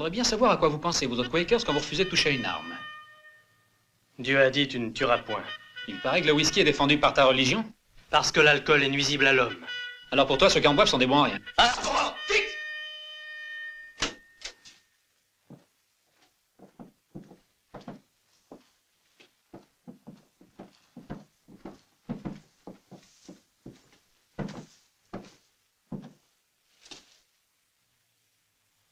J'aimerais bien savoir à quoi vous pensez, vous autres Quakers, quand vous refusez de toucher à une arme. Dieu a dit, tu ne tueras point. Il paraît que le whisky est défendu par ta religion. Parce que l'alcool est nuisible à l'homme. Alors pour toi, ceux qui en boivent sont des bons à rien. Ah,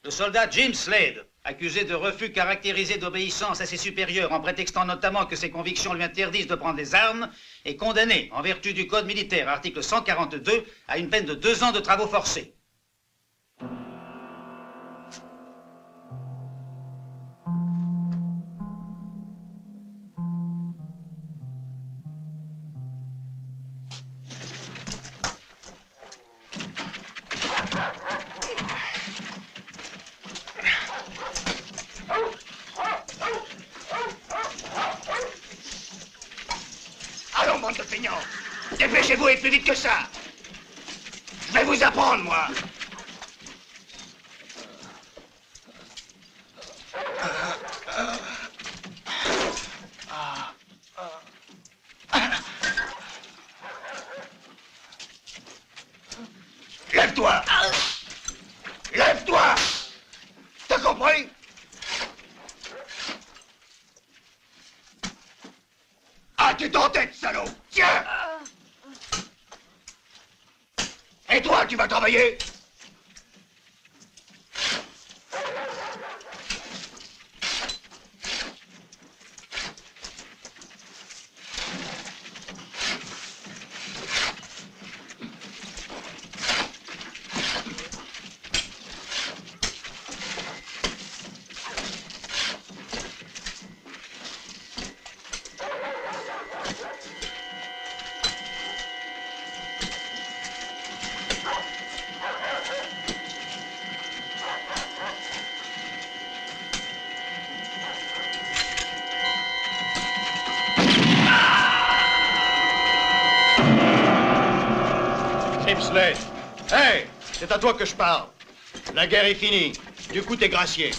Le soldat Jim Slade, accusé de refus caractérisé d'obéissance à ses supérieurs en prétextant notamment que ses convictions lui interdisent de prendre les armes, est condamné, en vertu du Code militaire, article 142, à une peine de 2 ans de travaux forcés. Allons, bande de feignants! Dépêchez-vous et plus vite que ça! Je vais vous apprendre, moi! Lève-toi! Lève-toi! T'as compris? Ah, tu t'es en tête, salaud! Tiens! Et toi, tu vas travailler? Slade. Hey, c'est à toi que je parle. La guerre est finie. Du coup, t'es gracié.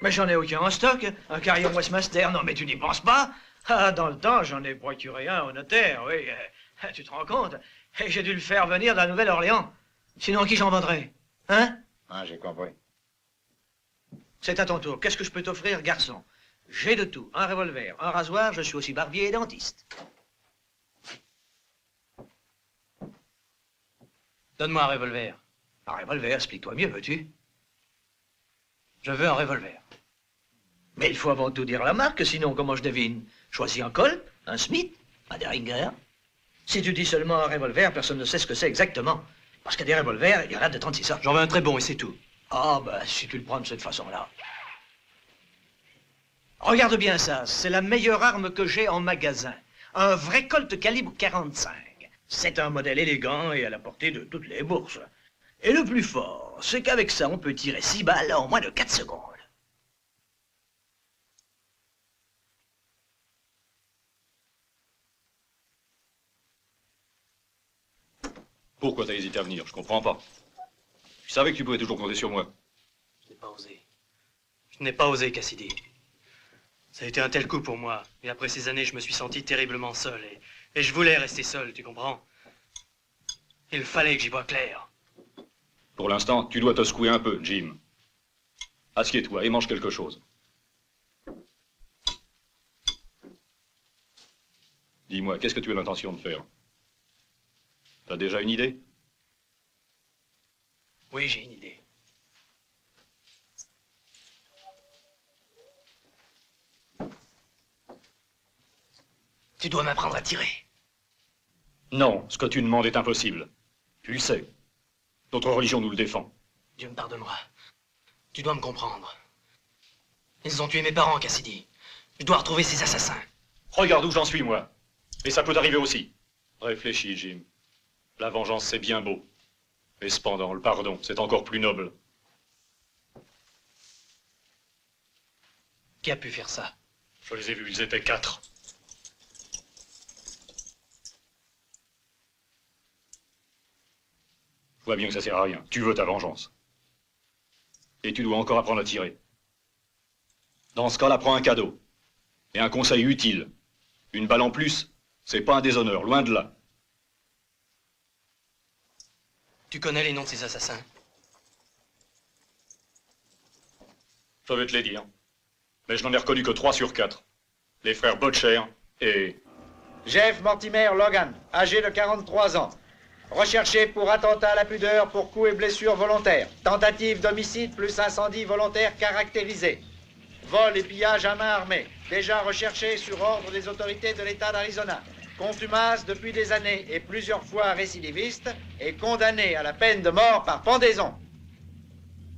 Mais j'en ai aucun en stock. Un carillon Westmaster, non mais tu n'y penses pas? Ah, dans le temps, j'en ai procuré un au notaire, oui. Tu te rends compte? Et j'ai dû le faire venir de la Nouvelle-Orléans. Sinon, qui j'en vendrais? Hein? Ah, j'ai compris. C'est à ton tour. Qu'est-ce que je peux t'offrir, garçon? J'ai de tout. Un revolver, un rasoir, je suis aussi barbier et dentiste. Donne-moi un revolver. Un revolver, explique-toi mieux, veux-tu? Je veux un revolver. Mais il faut avant tout dire la marque, sinon comment je devine? Choisis un Colt, un Smith, un Derringer. Si tu dis seulement un revolver, personne ne sait ce que c'est exactement. Parce que des revolvers, il y en a de 36 sortes. J'en veux un très bon et c'est tout. Ah, ben, si tu le prends de cette façon-là. Regarde bien ça, c'est la meilleure arme que j'ai en magasin. Un vrai Colt calibre 45. C'est un modèle élégant et à la portée de toutes les bourses. Et le plus fort, c'est qu'avec ça, on peut tirer 6 balles en moins de 4 secondes. Pourquoi t'as hésité à venir? Je comprends pas. Je savais que tu pouvais toujours compter sur moi. Je n'ai pas osé. Je n'ai pas osé, Cassidy. Ça a été un tel coup pour moi. Et après ces années, je me suis senti terriblement seul. Et je voulais rester seul, tu comprends? Il fallait que j'y voie clair. Pour l'instant, tu dois te secouer un peu, Jim. Assieds-toi et mange quelque chose. Dis-moi, qu'est-ce que tu as l'intention de faire? T'as déjà une idée? Oui, j'ai une idée. Tu dois m'apprendre à tirer. Non, ce que tu demandes est impossible. Tu le sais. Notre religion nous le défend. Dieu me pardonnera. Tu dois me comprendre. Ils ont tué mes parents, Cassidy. Je dois retrouver ces assassins. Regarde où j'en suis, moi. Et ça peut t'arriver aussi. Réfléchis, Jim. La vengeance, c'est bien beau. Et cependant, le pardon, c'est encore plus noble. Qui a pu faire ça? Je les ai vus, ils étaient 4. Je vois bien que ça sert à rien. Tu veux ta vengeance. Et tu dois encore apprendre à tirer. Dans ce cas-là, prends un cadeau. Et un conseil utile. Une balle en plus, c'est pas un déshonneur, loin de là. Tu connais les noms de ces assassins? Je vais te les dire. Mais je n'en ai reconnu que 3 sur 4. Les frères Botcher et... Jeff Mortimer Logan, âgé de 43 ans. Recherché pour attentat à la pudeur pour coups et blessures volontaires. Tentative d'homicide plus incendie volontaire caractérisé. Vol et pillage à main armée. Déjà recherché sur ordre des autorités de l'État d'Arizona. Contumace depuis des années et plusieurs fois récidiviste et condamné à la peine de mort par pendaison.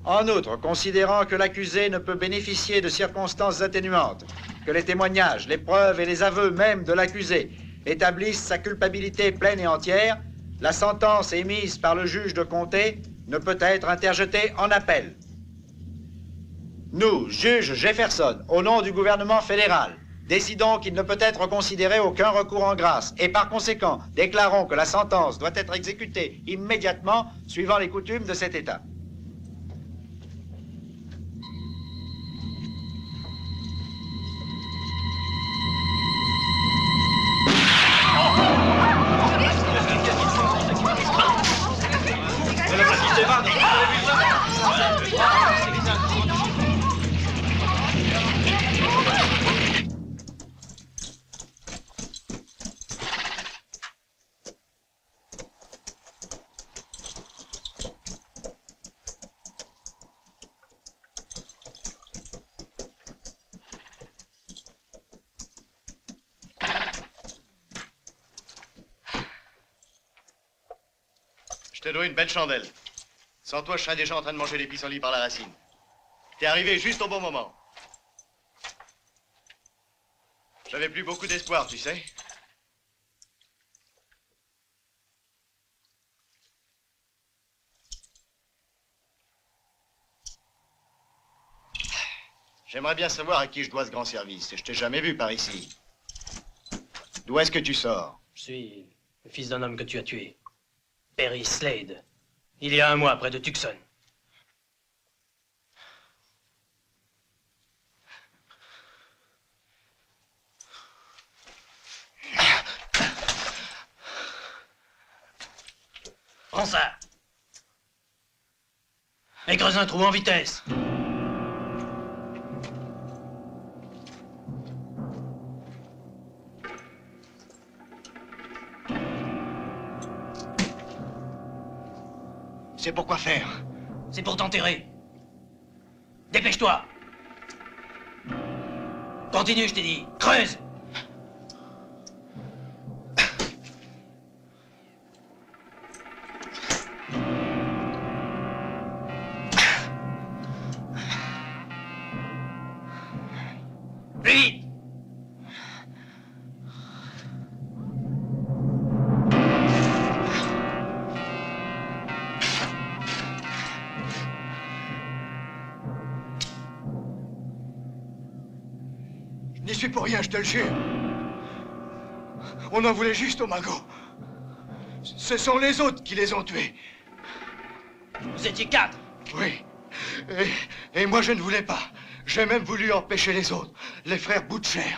En outre, considérant que l'accusé ne peut bénéficier de circonstances atténuantes, que les témoignages, les preuves et les aveux même de l'accusé établissent sa culpabilité pleine et entière, la sentence émise par le juge de comté ne peut être interjetée en appel. Nous, juge Jefferson, au nom du gouvernement fédéral, décidons qu'il ne peut être considéré aucun recours en grâce et par conséquent déclarons que la sentence doit être exécutée immédiatement suivant les coutumes de cet État. Je te dois une belle chandelle. Sans toi, je serais déjà en train de manger les pissenlits par la racine. T'es arrivé juste au bon moment. J'avais plus beaucoup d'espoir, tu sais. J'aimerais bien savoir à qui je dois ce grand service. Je t'ai jamais vu par ici. D'où est-ce que tu sors? Je suis le fils d'un homme que tu as tué. Perry Slade. Il y a 1 mois, près de Tucson. Prends ça. Et creuse un trou en vitesse. C'est pour quoi faire? C'est pour t'enterrer. Dépêche-toi. Continue, je t'ai dit. Creuse. Plus vite. Je n'y suis pour rien, je te le jure. On en voulait juste aux magots. Ce sont les autres qui les ont tués. Vous étiez 4. Oui. Et moi, je ne voulais pas. J'ai même voulu empêcher les autres, les frères Butcher.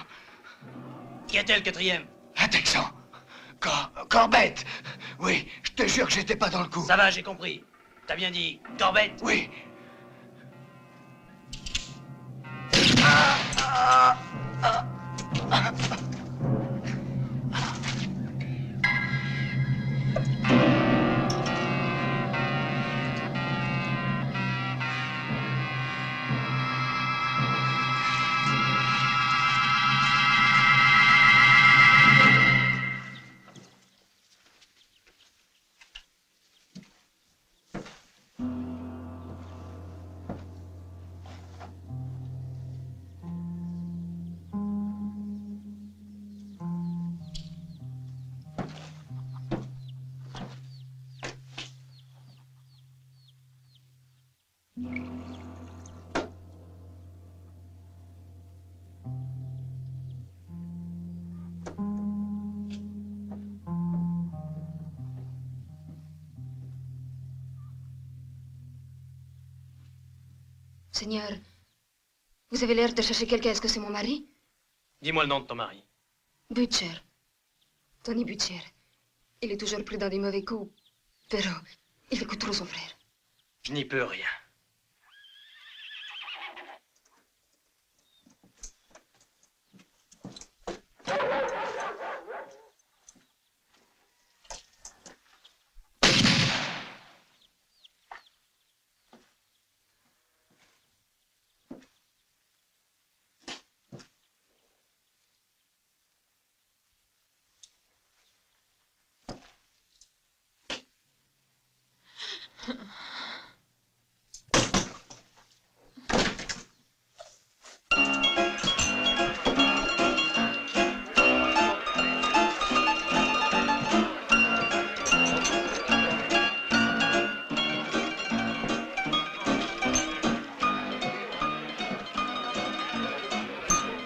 Qui était le 4e? Un Texan. Corbett. Oui, je te jure que j'étais pas dans le coup. Ça va, j'ai compris. T'as bien dit Corbett? Oui. Seigneur, vous avez l'air de chercher quelqu'un. Est-ce que c'est mon mari? Dis-moi le nom de ton mari. Butcher. Tony Butcher. Il est toujours pris dans des mauvais coups. Pero, il écoute trop son frère. Je n'y peux rien.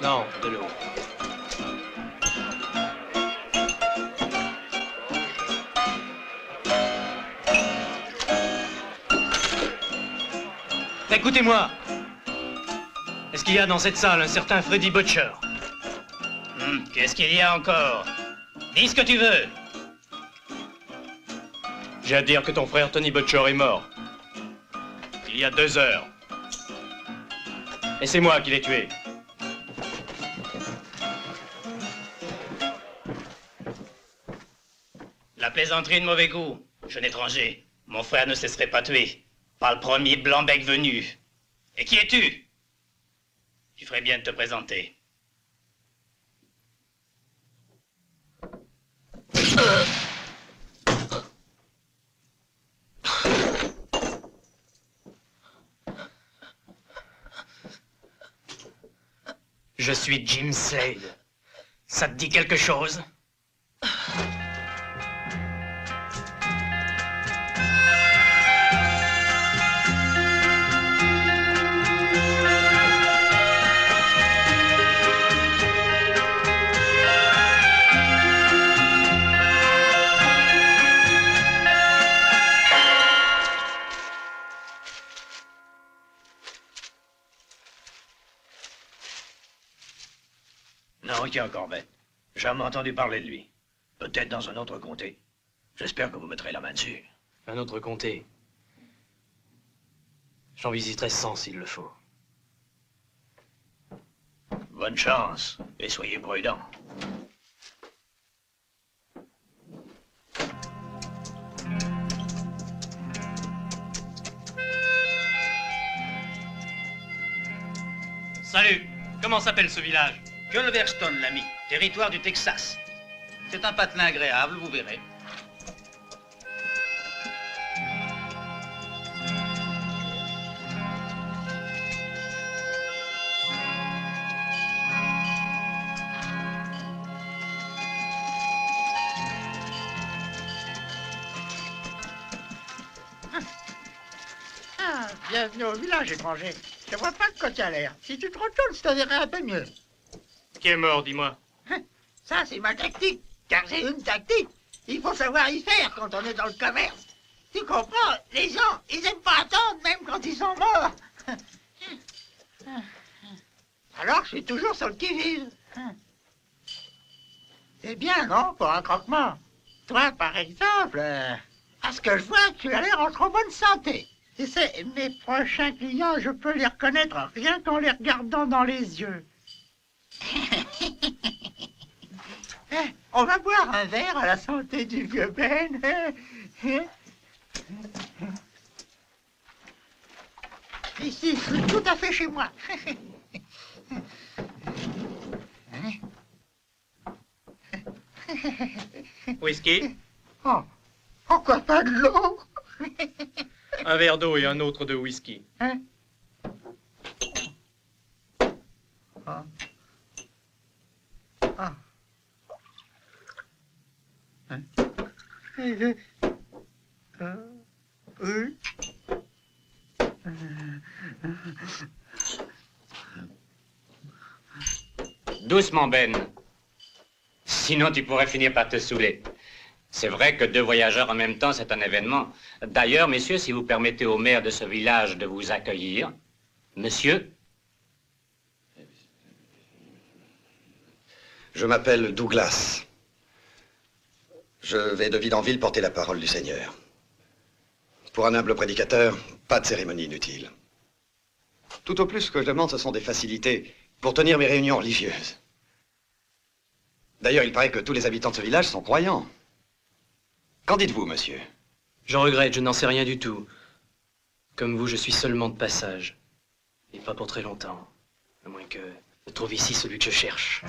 Non, de l'eau. Écoutez-moi. Est-ce qu'il y a dans cette salle un certain Freddy Butcher? Qu'est-ce qu'il y a encore? Dis ce que tu veux. J'ai à dire que ton frère Tony Butcher est mort. Il y a 2 heures. Et c'est moi qui l'ai tué. La plaisanterie de mauvais goût. Jeune étranger, mon frère ne se laisserait pas tuer par le premier blanc-bec venu. Et qui es-tu? Tu ferais bien de te présenter. Je suis Jim Slade. Ça te dit quelque chose? Non, qui a Corbett? Jamais entendu parler de lui. Peut-être dans un autre comté. J'espère que vous mettrez la main dessus. Un autre comté. J'en visiterai 100 s'il le faut. Bonne chance, et soyez prudents. Salut! Comment s'appelle ce village? Culverstone, l'ami, territoire du Texas. C'est un patelin agréable, vous verrez. Ah, bienvenue au village étranger. Je vois pas de quoi tu as l'air. Si tu te retournes, je te verrai un peu mieux. Qui est mort, dis-moi? Ça, c'est ma tactique. Car j'ai une tactique. Il faut savoir y faire quand on est dans le commerce. Tu comprends? Les gens, ils aiment pas attendre, même quand ils sont morts. Alors, je suis toujours sur le qui-vive. C'est bien, non, pour un croque-mort? Toi, par exemple, à ce que je vois, tu as l'air en trop bonne santé. Tu sais, mes prochains clients, je peux les reconnaître rien qu'en les regardant dans les yeux. On va boire un verre à la santé du vieux Ben. Ici, je suis tout à fait chez moi. Whisky? Oh, pourquoi pas de l'eau? Un verre d'eau et un autre de whisky. Hein? Ah. Ah. Hein? Oui. Doucement, Ben. Sinon, tu pourrais finir par te saouler. C'est vrai que 2 voyageurs en même temps, c'est un événement. D'ailleurs, messieurs, si vous permettez au maire de ce village de vous accueillir. Monsieur? Je m'appelle Douglas. Je vais de ville en ville porter la parole du Seigneur. Pour un humble prédicateur, pas de cérémonie inutile. Tout au plus, ce que je demande, ce sont des facilités pour tenir mes réunions religieuses. D'ailleurs, il paraît que tous les habitants de ce village sont croyants. Qu'en dites-vous, monsieur? Je regrette, je n'en sais rien du tout. Comme vous, je suis seulement de passage. Et pas pour très longtemps. À moins que je trouve ici celui que je cherche.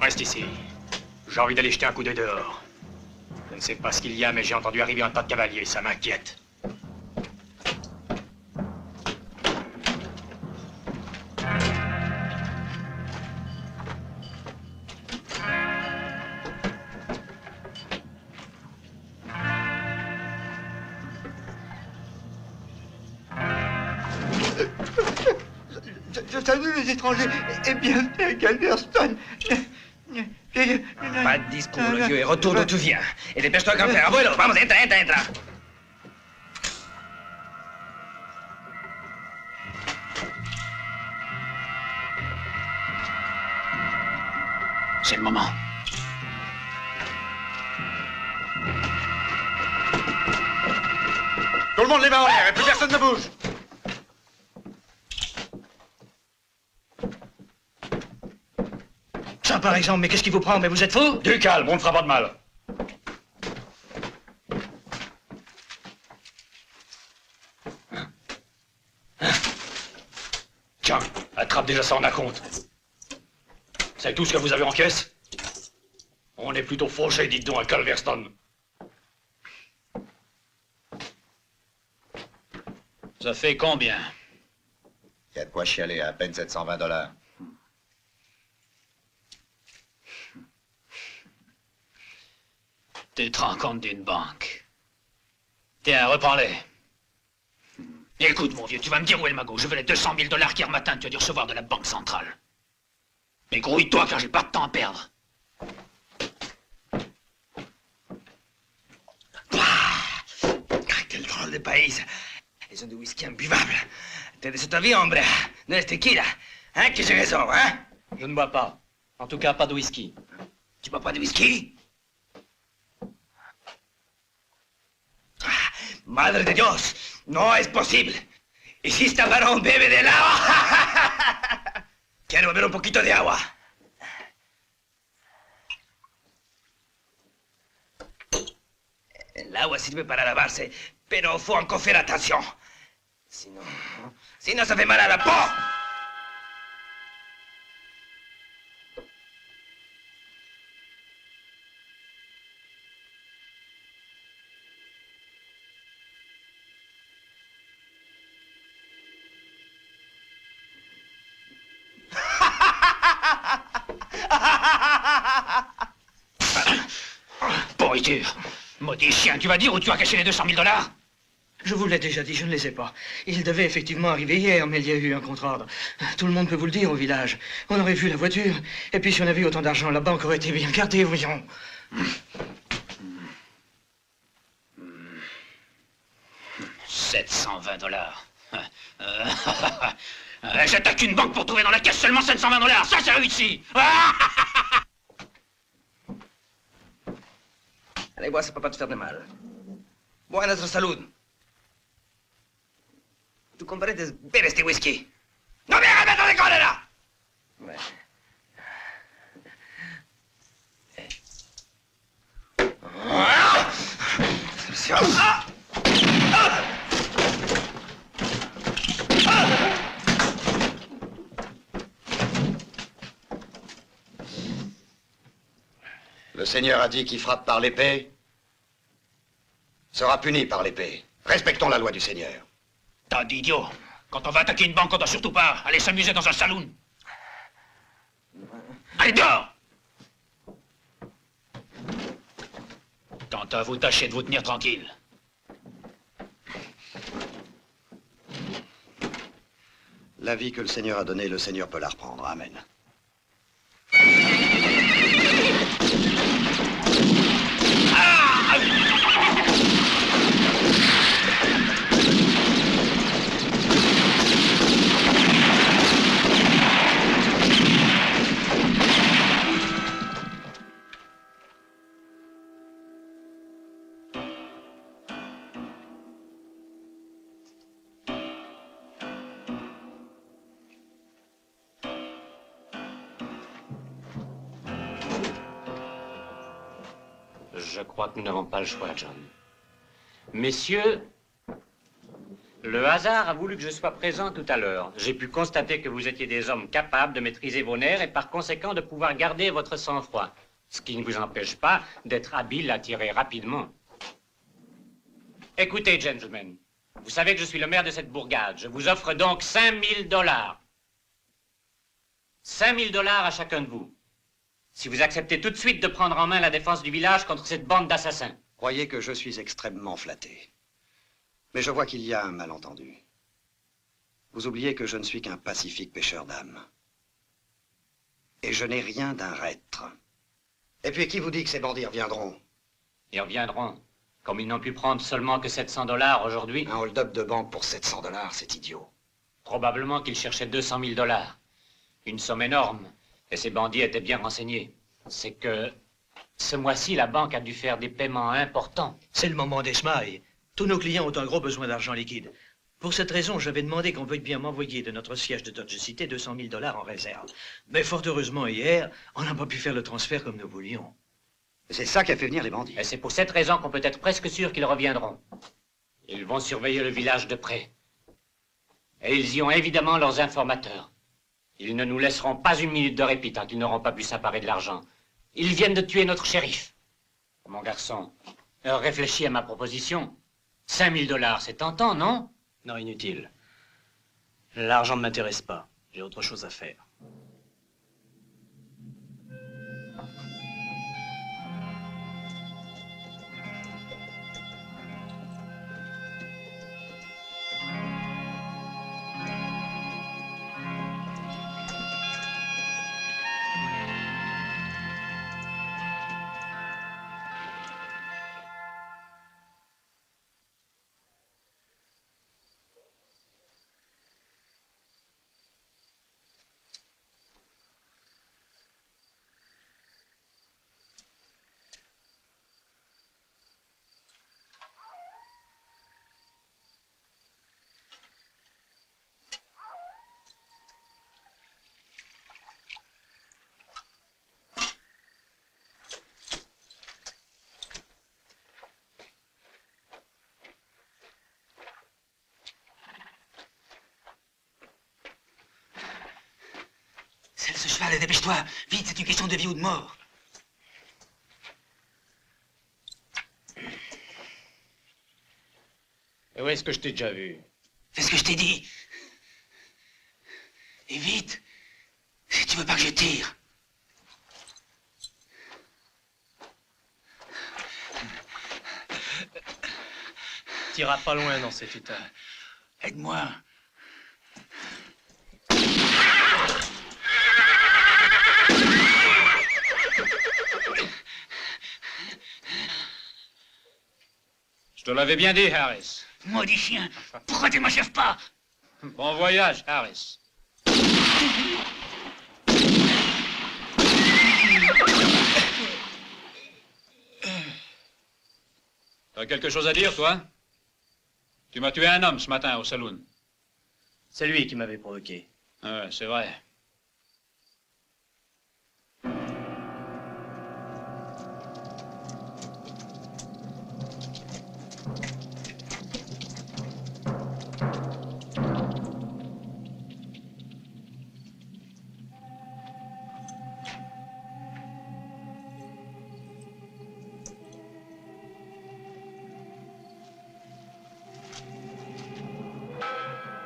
Reste ici. J'ai envie d'aller jeter un coup d'œil dehors. Je ne sais pas ce qu'il y a, mais j'ai entendu arriver un tas de cavaliers. Ça m'inquiète. Je salue les étrangers et bienvenue à Galveston. Pas de discours, le vieux, et retourne d'où tu viens. Et dépêche-toi, grand-père. Abuelo, vamos, entra. C'est le moment. Tout le monde les mains en l'air et plus personne ne bouge. Ça, par exemple, mais qu'est-ce qui vous prend? Mais vous êtes fou? Du calme, on ne fera pas de mal. Tiens, attrape déjà ça en acompte. C'est tout ce que vous avez en caisse? On est plutôt fauchés, dites donc, à Culverstone. Ça fait combien? Il y a de quoi chialer, à peine $720. Tu te rends compte d'une banque. Tiens, reprends-les. Écoute, mon vieux, tu vas me dire où est le magot. Je veux les 200 000 $ qu'hier matin tu as dû recevoir de la Banque centrale. Mais grouille-toi, car j'ai pas de temps à perdre. Quel drôle de pays. Ils ont du whisky imbuvable. T'es de cet avis, hombre? No es tequila. Hein, que j'ai raison, hein? Je ne bois pas. En tout cas, pas de whisky. Tu bois pas de whisky? Madre de Dios, no es posible. ¿Y si esta varón bebe del agua? Quiero beber un poquito de agua. El agua sirve para lavarse, pero faut encore faire attention. Sinon ça fait mal à la peau. Pourriture. Maudit chien, tu vas dire où tu as caché les 200 000 $? Je vous l'ai déjà dit, je ne les ai pas. Ils devaient effectivement arriver hier, mais il y a eu un contre-ordre. Tout le monde peut vous le dire au village. On aurait vu la voiture. Et puis si on avait eu autant d'argent, la banque aurait été bien gardée, voyons. 720 $. J'attaque une banque pour trouver dans la caisse seulement 720 $. Ça, c'est réussi. Allez, bois, ça peut pas te faire de mal. Bois à notre salud. Tu comprennes, bebe este whisky. No me hagas mettre de cólera! Ouais. Le Seigneur a dit qui frappe par l'épée sera puni par l'épée. Respectons la loi du Seigneur. T'as d'idiot. Quand on va attaquer une banque, on doit surtout pas aller s'amuser dans un saloon. Allez, dehors! Quant à vous, tâchez de vous tenir tranquille. La vie que le Seigneur a donnée, le Seigneur peut la reprendre. Amen. Je crois que nous n'avons pas le choix, John. Messieurs, le hasard a voulu que je sois présent tout à l'heure. J'ai pu constater que vous étiez des hommes capables de maîtriser vos nerfs et par conséquent de pouvoir garder votre sang-froid. Ce qui ne vous empêche pas d'être habile à tirer rapidement. Écoutez, gentlemen, vous savez que je suis le maire de cette bourgade. Je vous offre donc 5 000 $. 5 000 $ à chacun de vous. Si vous acceptez tout de suite de prendre en main la défense du village contre cette bande d'assassins. Croyez que je suis extrêmement flatté. Mais je vois qu'il y a un malentendu. Vous oubliez que je ne suis qu'un pacifique pêcheur d'âmes. Et je n'ai rien d'un reître. Et puis qui vous dit que ces bandits reviendront? Ils reviendront. Comme ils n'ont pu prendre seulement que 700 $ aujourd'hui. Un hold-up de banque pour 700 $, c'est idiot. Probablement qu'ils cherchaient 200 000 $. Une somme énorme. Et ces bandits étaient bien renseignés. C'est que ce mois-ci, la banque a dû faire des paiements importants. C'est le moment des smailles. Tous nos clients ont un gros besoin d'argent liquide. Pour cette raison, j'avais demandé qu'on veuille bien m'envoyer de notre siège de Dodge City 200 000 $ en réserve. Mais fort heureusement, hier, on n'a pas pu faire le transfert comme nous voulions. C'est ça qui a fait venir les bandits. Et c'est pour cette raison qu'on peut être presque sûr qu'ils reviendront. Ils vont surveiller le village de près. Et ils y ont évidemment leurs informateurs. Ils ne nous laisseront pas une minute de répit tant qu'ils n'auront pas pu s'emparer de l'argent. Ils viennent de tuer notre shérif. Mon garçon, réfléchis à ma proposition. 5 000 $, c'est tentant, non? Non, inutile. L'argent ne m'intéresse pas. J'ai autre chose à faire. Allez, dépêche-toi. Vite, c'est une question de vie ou de mort. Et où est-ce que je t'ai déjà vu? Fais ce que je t'ai dit. Et vite, si tu veux pas que je tire. T'iras pas loin dans cet état. Aide-moi. Je te l'avais bien dit, Harris. Maudit chien, pourquoi tu m'achèves pas? Bon voyage, Harris. T'as quelque chose à dire, toi? Tu m'as tué un homme ce matin au saloon. C'est lui qui m'avait provoqué. Ouais, c'est vrai.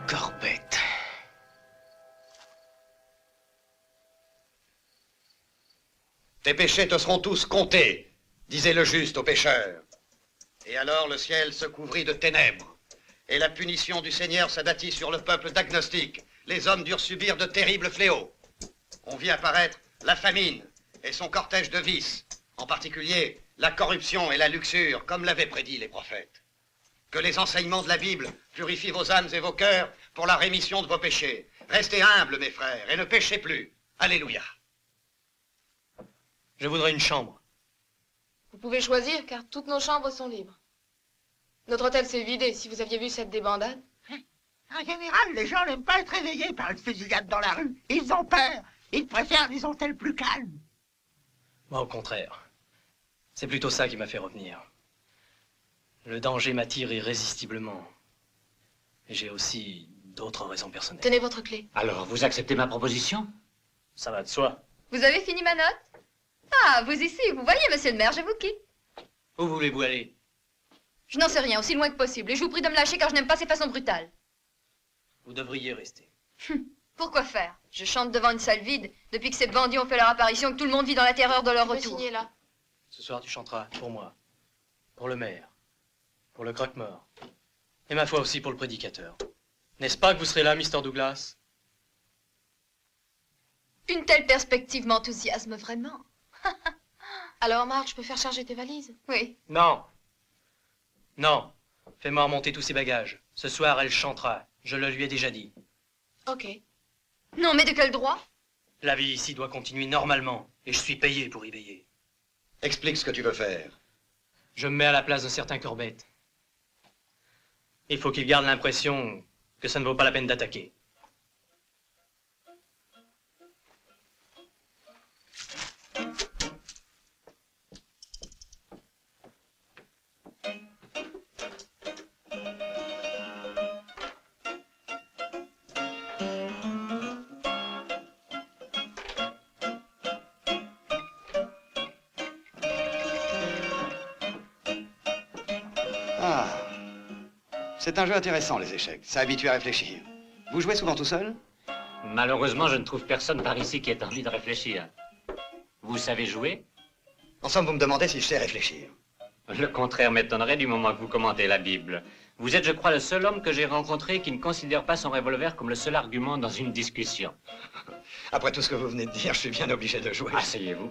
Corbett. Tes péchés te seront tous comptés, disait le juste aux pécheurs. Et alors le ciel se couvrit de ténèbres, et la punition du Seigneur s'abattit sur le peuple d'agnostiques. Les hommes durent subir de terribles fléaux. On vit apparaître la famine et son cortège de vices, en particulier la corruption et la luxure, comme l'avaient prédit les prophètes. Que les enseignements de la Bible purifient vos âmes et vos cœurs pour la rémission de vos péchés. Restez humbles, mes frères, et ne péchez plus. Alléluia. Je voudrais une chambre. Vous pouvez choisir, car toutes nos chambres sont libres. Notre hôtel s'est vidé, si vous aviez vu cette débandade. En général, les gens n'aiment pas être réveillés par une fusillade dans la rue. Ils ont peur. Ils préfèrent les hôtels plus calmes. Moi, au contraire. C'est plutôt ça qui m'a fait revenir. Le danger m'attire irrésistiblement. Et j'ai aussi d'autres raisons personnelles. Tenez votre clé. Alors, vous acceptez ma proposition? Ça va de soi. Vous avez fini ma note? Ah, vous ici, vous voyez, monsieur le maire, je vous quitte. Où voulez-vous aller? Je n'en sais rien, aussi loin que possible, et je vous prie de me lâcher car je n'aime pas ces façons brutales. Vous devriez rester. Pourquoi faire? Je chante devant une salle vide, depuis que ces bandits ont fait leur apparition, que tout le monde vit dans la terreur de leur retour. Signer là. Ce soir, tu chanteras pour moi, pour le maire, pour le croque-mort, et ma foi aussi pour le prédicateur. N'est-ce pas que vous serez là, Mr. Douglas? Une telle perspective m'enthousiasme vraiment. Alors, Marc, je peux faire charger tes valises? Oui. Non. Non. Fais-moi remonter tous ses bagages. Ce soir, elle chantera. Je le lui ai déjà dit. Ok. Non, mais de quel droit? La vie ici doit continuer normalement, et je suis payé pour y veiller. Explique ce que tu veux faire. Je me mets à la place d'un certain Corbett. Il faut qu'il garde l'impression que ça ne vaut pas la peine d'attaquer. Ah, c'est un jeu intéressant, les échecs. Ça habitue à réfléchir. Vous jouez souvent tout seul? Malheureusement, je ne trouve personne par ici qui ait envie de réfléchir. Vous savez jouer? En somme, vous me demandez si je sais réfléchir. Le contraire m'étonnerait du moment que vous commentez la Bible. Vous êtes, je crois, le seul homme que j'ai rencontré qui ne considère pas son revolver comme le seul argument dans une discussion. Après tout ce que vous venez de dire, je suis bien obligé de jouer. Asseyez-vous.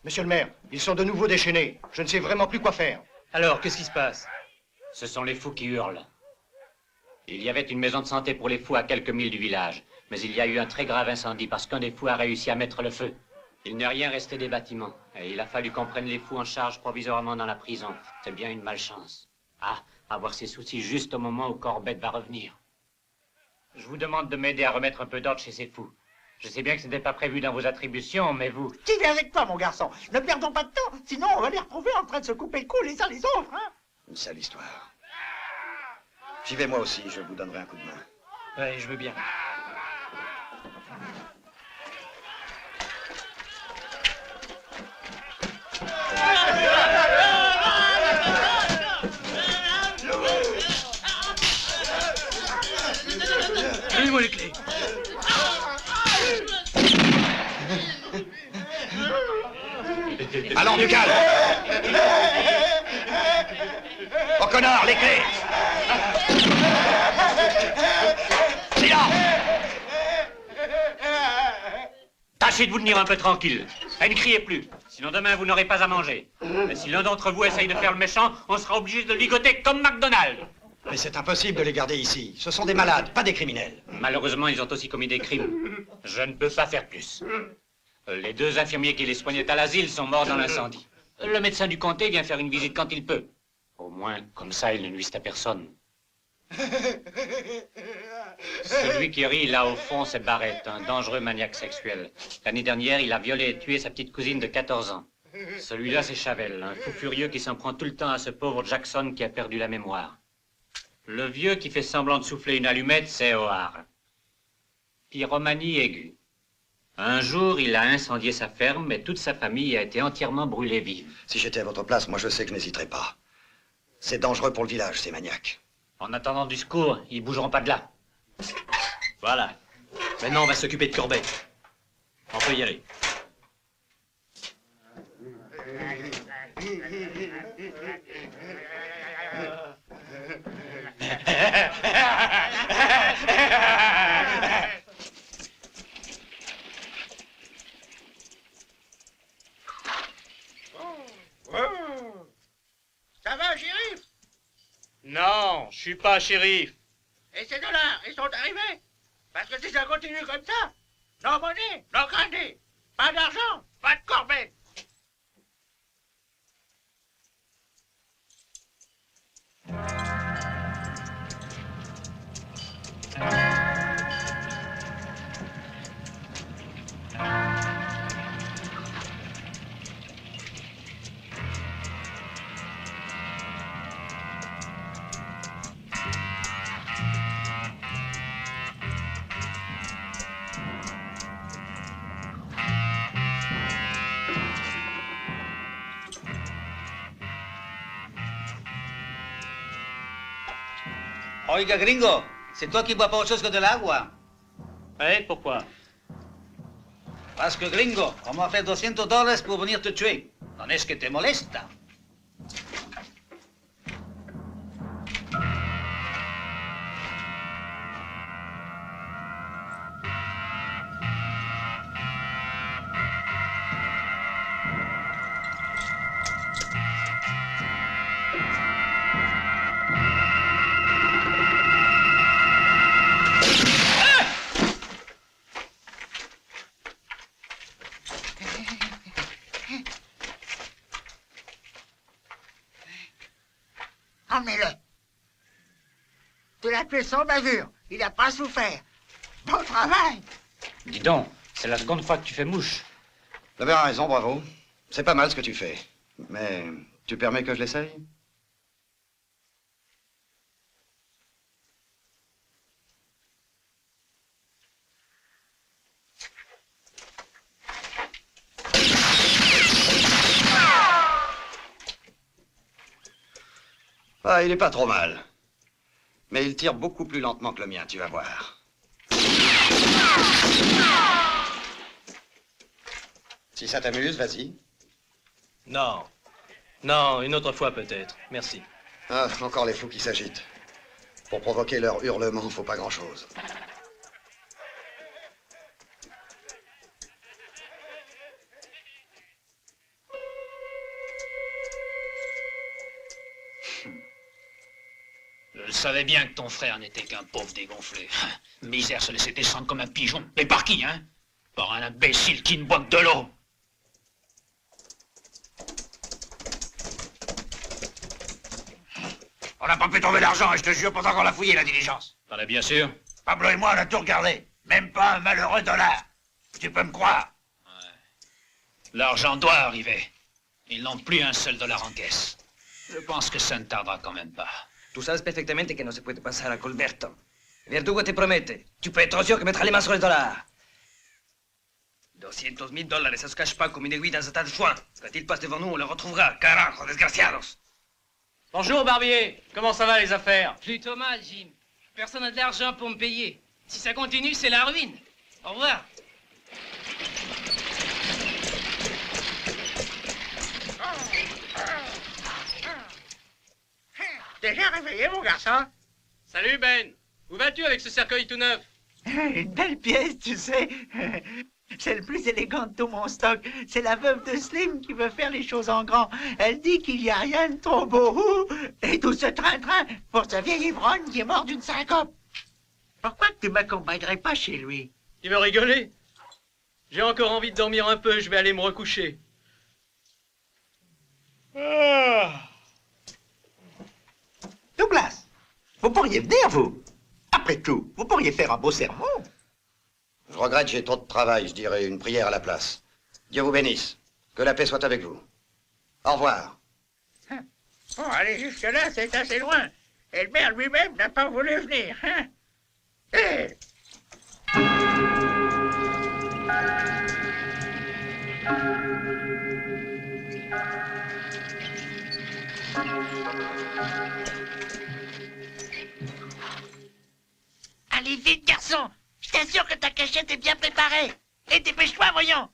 Monsieur le maire, ils sont de nouveau déchaînés. Je ne sais vraiment plus quoi faire. Alors, qu'est-ce qui se passe? Ce sont les fous qui hurlent. Il y avait une maison de santé pour les fous à quelques milles du village. Mais il y a eu un très grave incendie parce qu'un des fous a réussi à mettre le feu. Il n'est rien resté des bâtiments. Et il a fallu qu'on prenne les fous en charge provisoirement dans la prison. C'est bien une malchance. Ah, avoir ces soucis juste au moment où Corbett va revenir. Je vous demande de m'aider à remettre un peu d'ordre chez ces fous. Je sais bien que ce n'était pas prévu dans vos attributions, mais vous... Qui vient avec toi, mon garçon? Ne perdons pas de temps, sinon on va les retrouver en train de se couper le cou les uns les autres, hein? Une sale histoire. J'y vais moi aussi, je vous donnerai un coup de main. Ouais, je veux bien. Donnez-moi les clés. Allons, du calme. O'Connor, les clés. Silence. Tâchez de vous tenir un peu tranquille. Et ne criez plus, sinon demain vous n'aurez pas à manger. Mais si l'un d'entre vous essaye de faire le méchant, on sera obligé de le ligoter comme McDonald. Mais c'est impossible de les garder ici. Ce sont des malades, pas des criminels. Malheureusement, ils ont aussi commis des crimes. Je ne peux pas faire plus. Les 2 infirmiers qui les soignaient à l'asile sont morts dans l'incendie. Le médecin du comté vient faire une visite quand il peut. Au moins, comme ça, ils ne nuisent à personne. Celui qui rit là au fond, c'est Barrett, un dangereux maniaque sexuel. L'année dernière, il a violé et tué sa petite cousine de 14 ans. Celui-là, c'est Chavel, un fou furieux qui s'en prend tout le temps à ce pauvre Jackson qui a perdu la mémoire. Le vieux qui fait semblant de souffler une allumette, c'est O'Hare. Pyromanie aiguë. Un jour, il a incendié sa ferme et toute sa famille a été entièrement brûlée vive. Si j'étais à votre place, moi je sais que je n'hésiterais pas. C'est dangereux pour le village, ces maniaques. En attendant du secours, ils bougeront pas de là. Voilà. Maintenant, on va s'occuper de Corbett. On peut y aller. Ça va, shérif? Non, je suis pas shérif. Et ces dollars, ils sont arrivés? Parce que si ça continue comme ça, no money, no candy. Pas d'argent, pas de Corbett. Oiga, gringo, c'est toi qui bois pas autre chose que de l'agua. Ouais, pourquoi? Parce que, gringo, on m'a fait $200 pour venir te tuer. Non es que te molesta. Emmenez-le. Tu l'as tué sans bavure. Il n'a pas souffert. Bon travail. Dis donc, c'est la seconde fois que tu fais mouche. Vous avez raison, bravo. C'est pas mal ce que tu fais. Mais tu permets que je l'essaye? Ah, il est pas trop mal. Mais il tire beaucoup plus lentement que le mien, tu vas voir. Si ça t'amuse, vas-y. Non. Non, une autre fois peut-être. Merci. Ah, encore les fous qui s'agitent. Pour provoquer leur hurlement, faut pas grand-chose. Je savais bien que ton frère n'était qu'un pauvre dégonflé. Misère se laisser descendre comme un pigeon. Mais par qui, hein? Par un imbécile qui ne boit que de l'eau. On n'a pas pu trouver l'argent et je te jure pourtant qu'on l'a fouillé, la diligence. T'en es bien sûr? Pablo et moi, on a tout regardé. Même pas un malheureux dollar. Tu peux me croire. L'argent doit arriver. Ils n'ont plus un seul dollar en caisse. Je pense que ça ne tardera quand même pas. Tú sabes perfectamente que no se puede pasar a Colberto. El verdugo te promete. Tu peux être sûr que mettra les mains sur les dollars. $200,000, ça se cache pas comme une aiguille dans un tas de foin. Quand il passe devant nous, on le retrouvera. Carajo, desgraciados. Bonjour, Barbier. Comment ça va, les affaires? Plutôt mal, Jim. Personne n'a de l'argent pour me payer. Si ça continue, c'est la ruine. Au revoir. Déjà réveillé, mon garçon? Salut, Ben. Où vas-tu avec ce cercueil tout neuf? Une belle pièce, tu sais. C'est le plus élégant de tout mon stock. C'est la veuve de Slim qui veut faire les choses en grand. Elle dit qu'il n'y a rien de trop beau. Et tout ce train-train pour sa vieille ivrogne qui est morte d'une syncope. Pourquoi tu m'accompagnerais pas chez lui? Tu veux rigoler? J'ai encore envie de dormir un peu, je vais aller me recoucher. Douglas, vous pourriez venir, vous. Après tout, vous pourriez faire un beau sermon. Je regrette, j'ai trop de travail, je dirais une prière à la place. Dieu vous bénisse. Que la paix soit avec vous. Au revoir. Bon, aller jusque-là, c'est assez loin. Et le maire lui-même n'a pas voulu venir, hein? Eh! Allez vite, garçon! Je t'assure que ta cachette est bien préparée. Et dépêche-toi, voyons!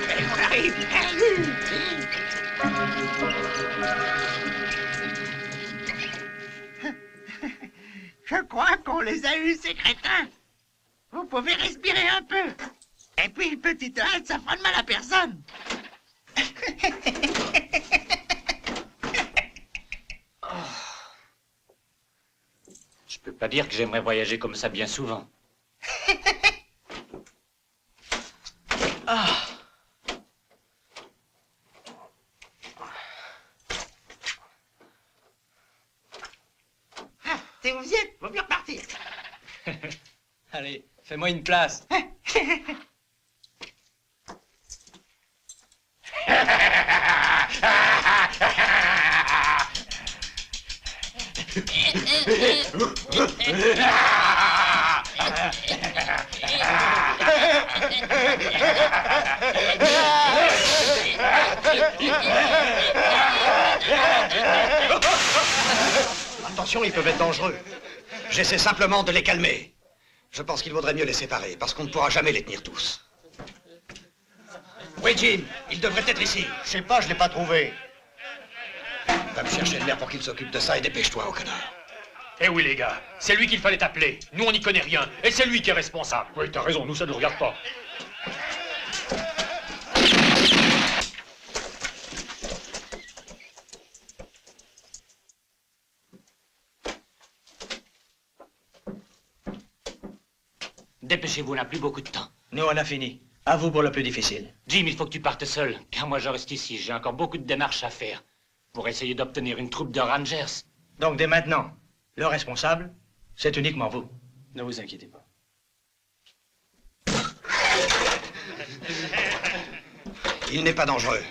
Allez, on arrive. Je crois qu'on les a eus, ces crétins. Vous pouvez respirer un peu. Et puis une petite halte, ça fera de mal à personne. Je peux pas dire que j'aimerais voyager comme ça bien souvent. Ah. C'est où vous y êtes? Vaut mieux repartir. Allez, fais-moi une place. Attention, ils peuvent être dangereux. J'essaie simplement de les calmer. Je pense qu'il vaudrait mieux les séparer, parce qu'on ne pourra jamais les tenir tous. Oui, Jim, il devrait être ici. Je sais pas, je l'ai pas trouvé. Va me chercher le maire pour qu'il s'occupe de ça et dépêche-toi, au canard. Eh oui, les gars, c'est lui qu'il fallait appeler. Nous, on n'y connaît rien. Et c'est lui qui est responsable. Oui, t'as raison, nous, ça ne nous regarde pas. Dépêchez-vous, on n'a plus beaucoup de temps. Nous, on a fini. À vous pour le plus difficile. Jim, il faut que tu partes seul, car moi je reste ici. J'ai encore beaucoup de démarches à faire pour essayer d'obtenir une troupe de Rangers. Donc, dès maintenant, le responsable, c'est uniquement vous. Ne vous inquiétez pas. Il n'est pas dangereux.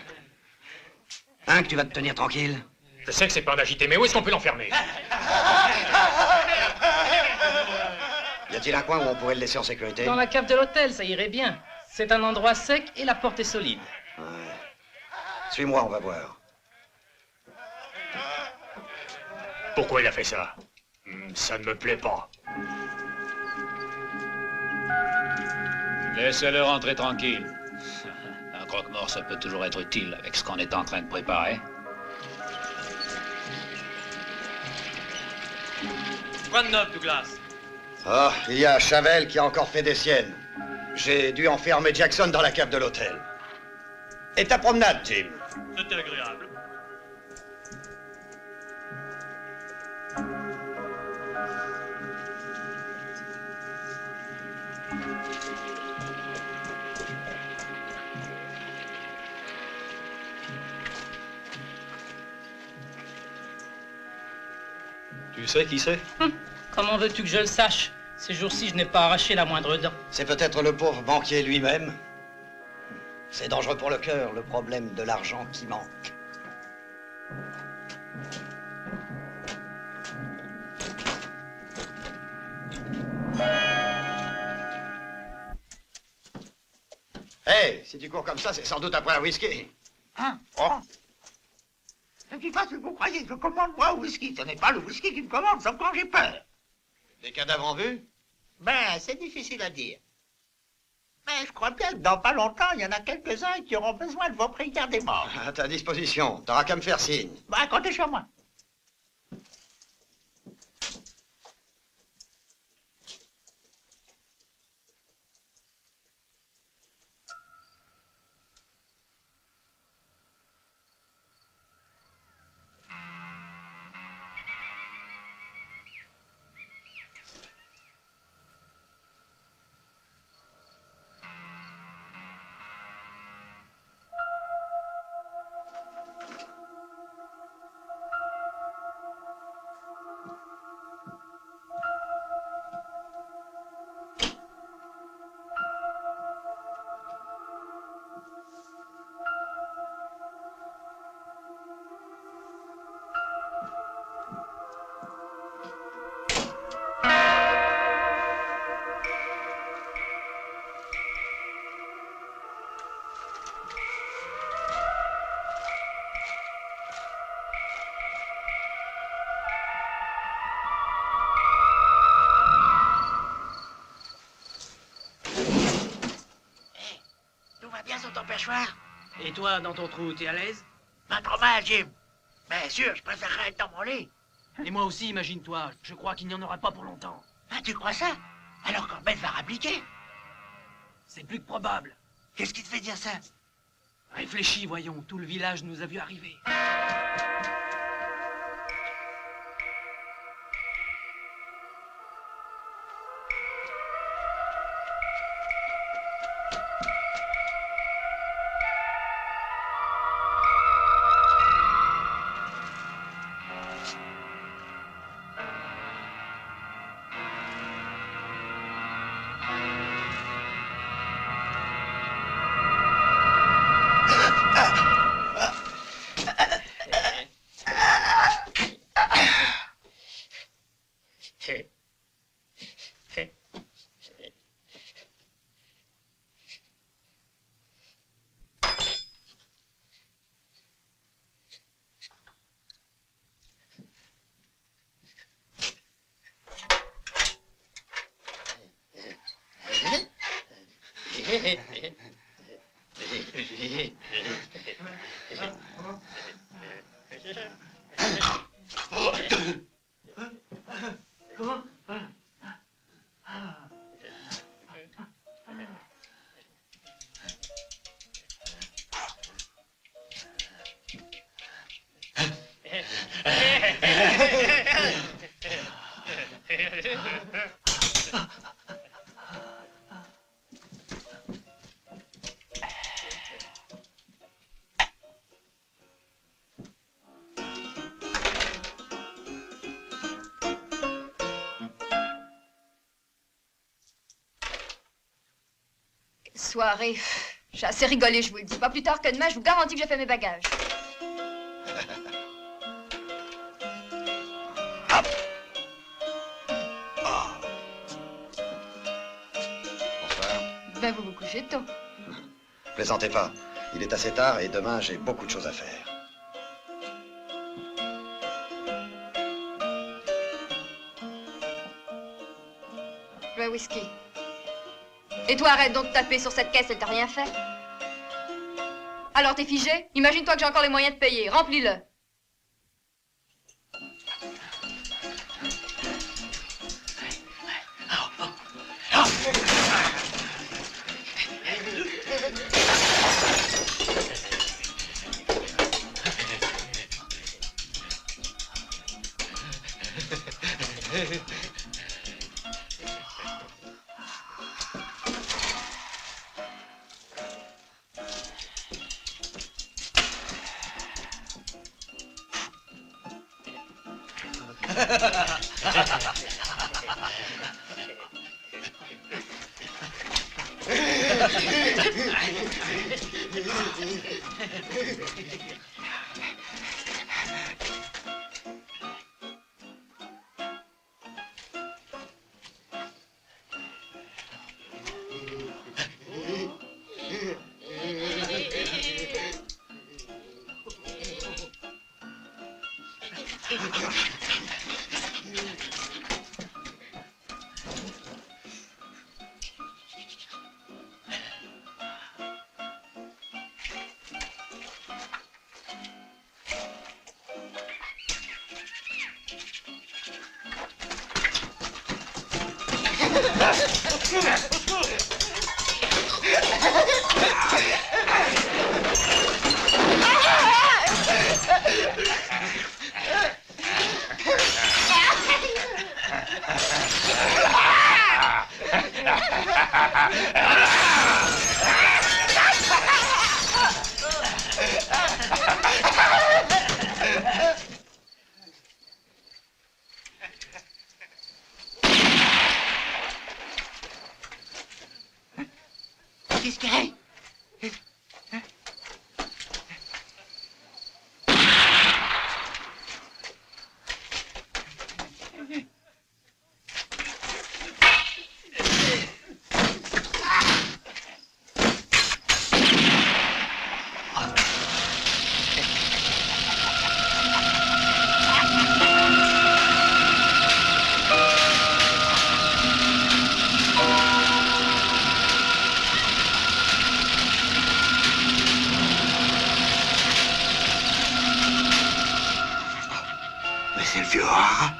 Hein, que tu vas te tenir tranquille? Je sais que c'est pas un agité, mais où est-ce qu'on peut l'enfermer? Y a-t-il un coin où on pourrait le laisser en sécurité? Dans la cave de l'hôtel, ça irait bien. C'est un endroit sec et la porte est solide. Ouais. Suis-moi, on va voir. Pourquoi il a fait ça? Ça ne me plaît pas. Laissez-le rentrer tranquille. Un croque-mort, ça peut toujours être utile avec ce qu'on est en train de préparer. Quoi de neuf, Douglas? Ah, il y a Chavel qui a encore fait des siennes. J'ai dû enfermer Jackson dans la cave de l'hôtel. Et ta promenade, Jim? C'était agréable. Tu sais qui c'est? Comment veux-tu que je le sache? Ces jours-ci, je n'ai pas arraché la moindre dent. C'est peut-être le pauvre banquier lui-même. C'est dangereux pour le cœur, le problème de l'argent qui manque. Hey, si tu cours comme ça, c'est sans doute après un whisky. Hein? Oh. Je ne sais pas ce que vous croyez, je commande moi au whisky. Ce n'est pas le whisky qui me commande, sauf quand j'ai peur. Des cadavres en vue? Ben, c'est difficile à dire. Mais je crois bien que dans pas longtemps, il y en a quelques-uns qui auront besoin de vos prières des morts. À ta disposition, t'auras qu'à me faire signe. Ben, comptez sur moi. Et toi, dans ton trou, t'es à l'aise? Pas trop mal, Jim. Bien sûr, je préférerais être dans mon lit. Et moi aussi, imagine-toi. Je crois qu'il n'y en aura pas pour longtemps. Ah, tu crois ça? Alors Corbett va rappliquer. C'est plus que probable. Qu'est-ce qui te fait dire ça? Réfléchis, voyons. Tout le village nous a vu arriver. Soirée. J'ai assez rigolé, je vous le dis. Pas plus tard que demain, je vous garantis que j'ai fait mes bagages. Bonsoir. Ben, vous vous couchez tôt. Plaisantez pas. Il est assez tard et demain, j'ai beaucoup de choses à faire. Le whisky. Et toi, arrête donc de taper sur cette caisse, elle t'a rien fait. Alors, t'es figé? Imagine-toi que j'ai encore les moyens de payer. Remplis-le. Qu'est-ce qu'il y a? C'est le vieux rat.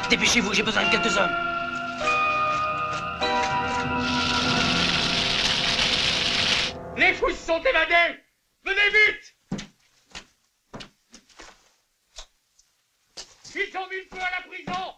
Dépêchez-vous, j'ai besoin de quelques hommes. Les fous se sont évadés. Venez vite. Ils ont mis le feu à la prison.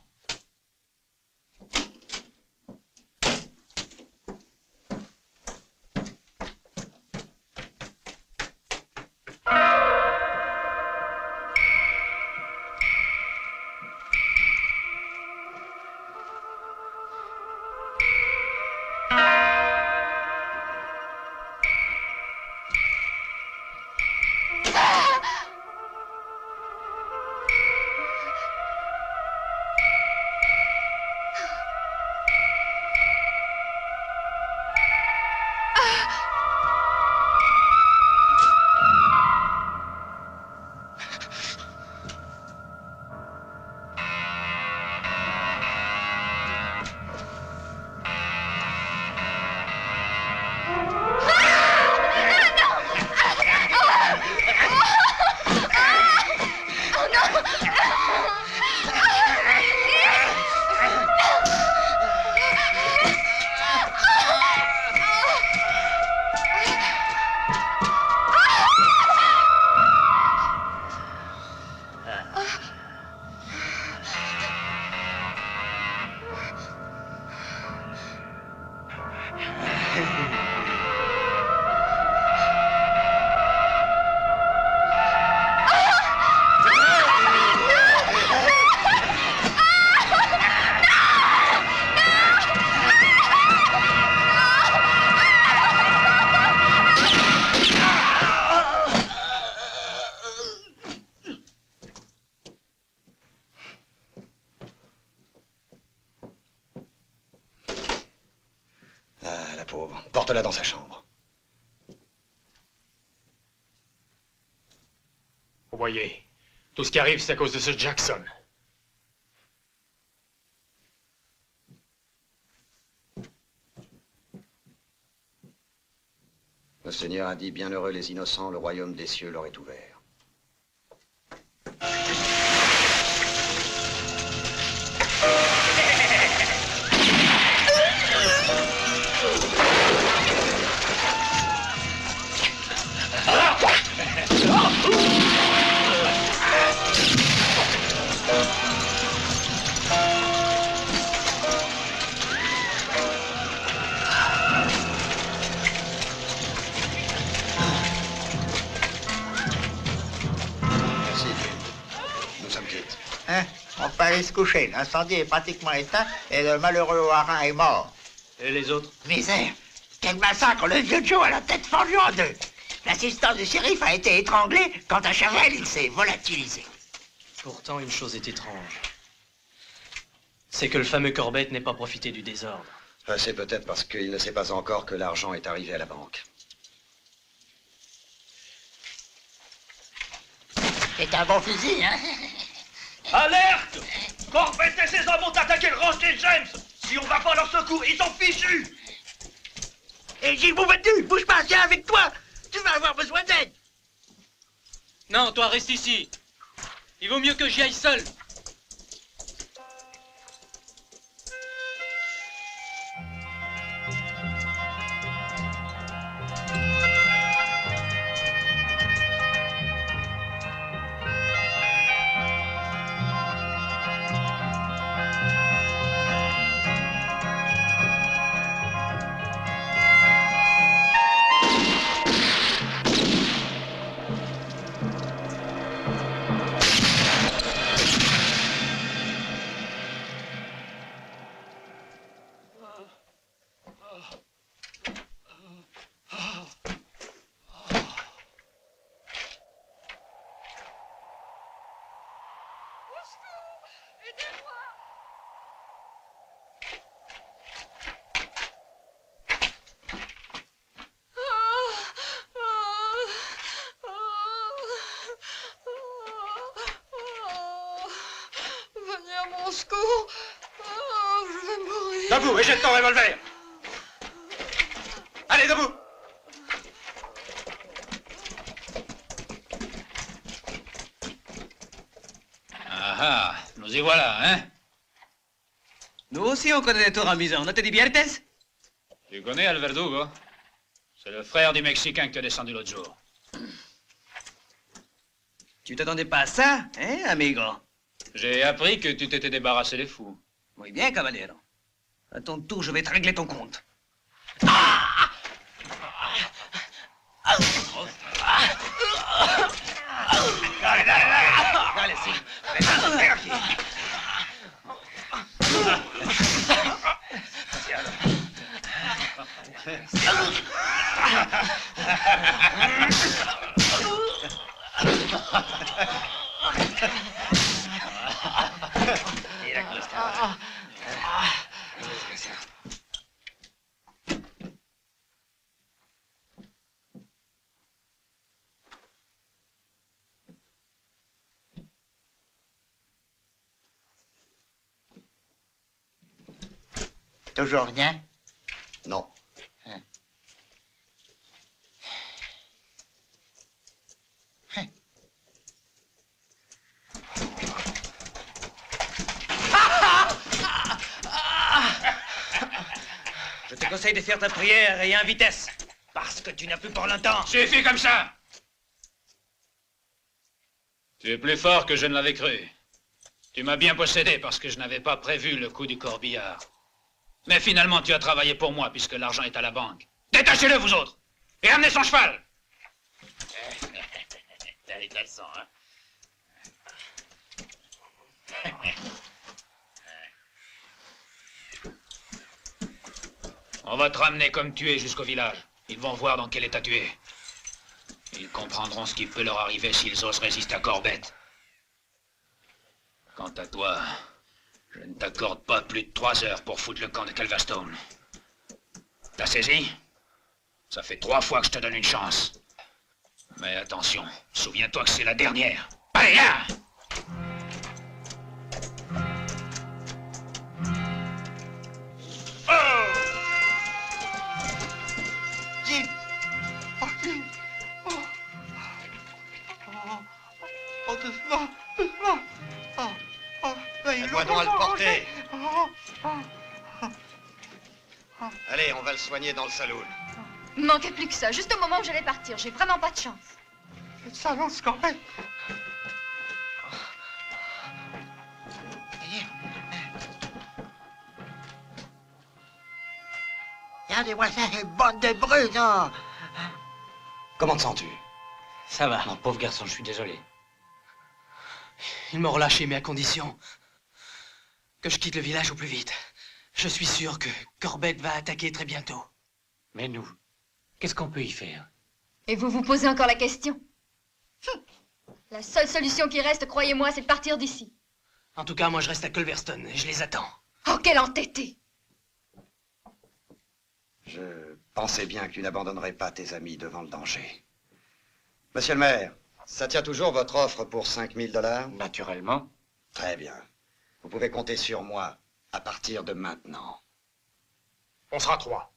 Ah, la pauvre. Porte-la dans sa chambre. Vous voyez, tout ce qui arrive, c'est à cause de ce Jackson. Le Seigneur a dit, bienheureux les innocents, le royaume des cieux leur est ouvert. Hein? On peut aller se coucher. L'incendie est pratiquement éteint et le malheureux Warin est mort. Et les autres? Misère! Quel massacre! Le vieux Joe a la tête fendue en deux. L'assistant du shérif a été étranglé. Quant à Chavel, il s'est volatilisé. Pourtant, une chose est étrange. C'est que le fameux Corbett n'ait pas profité du désordre. C'est peut-être parce qu'il ne sait pas encore que l'argent est arrivé à la banque. C'est un bon fusil, hein? Alerte! Corbett et ses hommes ont attaqué le ranch des James! Si on va pas leur secours, ils sont fichus! Et Gilles, où vas-tu? Bouge pas, viens avec toi! Tu vas avoir besoin d'aide! Non, toi, reste ici. Il vaut mieux que j'y aille seul. Au secours! Oh, je vais mourir! Debout et jette ton revolver! Allez, debout! Ah, nous y voilà, hein? Nous aussi, on connaît les tours en bison. ¿No te diviertes? Tu connais Al Verdugo? C'est le frère du Mexicain que tu as descendu l'autre jour. Tu t'attendais pas à ça, hein, amigo? J'ai appris que tu t'étais débarrassé des fous. Muy bien, caballero. À ton tour, je vais te régler ton compte. Dale, dale, dale! Dale, sí. Ven aquí. Mira aquí está. Toujours rien? Non. Je te conseille de faire ta prière et en vitesse, parce que tu n'as plus pour longtemps. J'ai fait comme ça! Tu es plus fort que je ne l'avais cru. Tu m'as bien possédé parce que je n'avais pas prévu le coup du corbillard. Mais finalement, tu as travaillé pour moi puisque l'argent est à la banque. Détachez-le, vous autres! Et amenez son cheval! T'as les caleçons, hein? On va te ramener comme tu es jusqu'au village. Ils vont voir dans quel état tu es. Ils comprendront ce qui peut leur arriver s'ils osent résister à Corbett. Quant à toi, je ne t'accorde pas plus de 3 heures pour foutre le camp de Calverstone. T'as saisi? Ça fait 3 fois que je te donne une chance. Mais attention, souviens-toi que c'est la dernière. Allez, là! Jim! Oh, Jim! Oh! Oh, doucement! Doucement! Oh! Oh! Aide-moi donc à le porter! Oh! Allez, on va le soigner dans le saloon. Il manquait plus que ça, juste au moment où j'allais partir. J'ai vraiment pas de chance. Le salon se correct. Regardez-moi ça, une bande de brutes, hein. Comment te sens-tu? Ça va, mon pauvre garçon, je suis désolé. Ils m'ont relâché, mais à condition que je quitte le village au plus vite. Je suis sûr que Corbett va attaquer très bientôt. Mais nous, qu'est-ce qu'on peut y faire? Et vous vous posez encore la question? La seule solution qui reste, croyez-moi, c'est de partir d'ici. En tout cas, moi, je reste à Culverston et je les attends. Oh, quel entêté! Je pensais bien que tu n'abandonnerais pas tes amis devant le danger. Monsieur le maire, ça tient toujours votre offre pour 5 000 $? Naturellement. Très bien. Vous pouvez compter sur moi à partir de maintenant. On sera 3.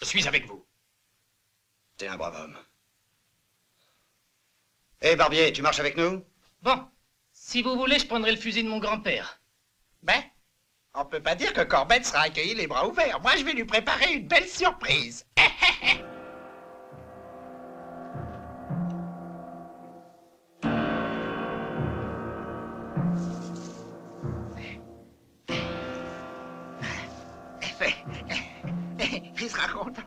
Je suis avec vous. T'es un brave homme. Hé, Barbier, tu marches avec nous? Bon, si vous voulez, je prendrai le fusil de mon grand-père. Ben, on peut pas dire que Corbett sera accueilli les bras ouverts. Moi, je vais lui préparer une belle surprise. Il sera content.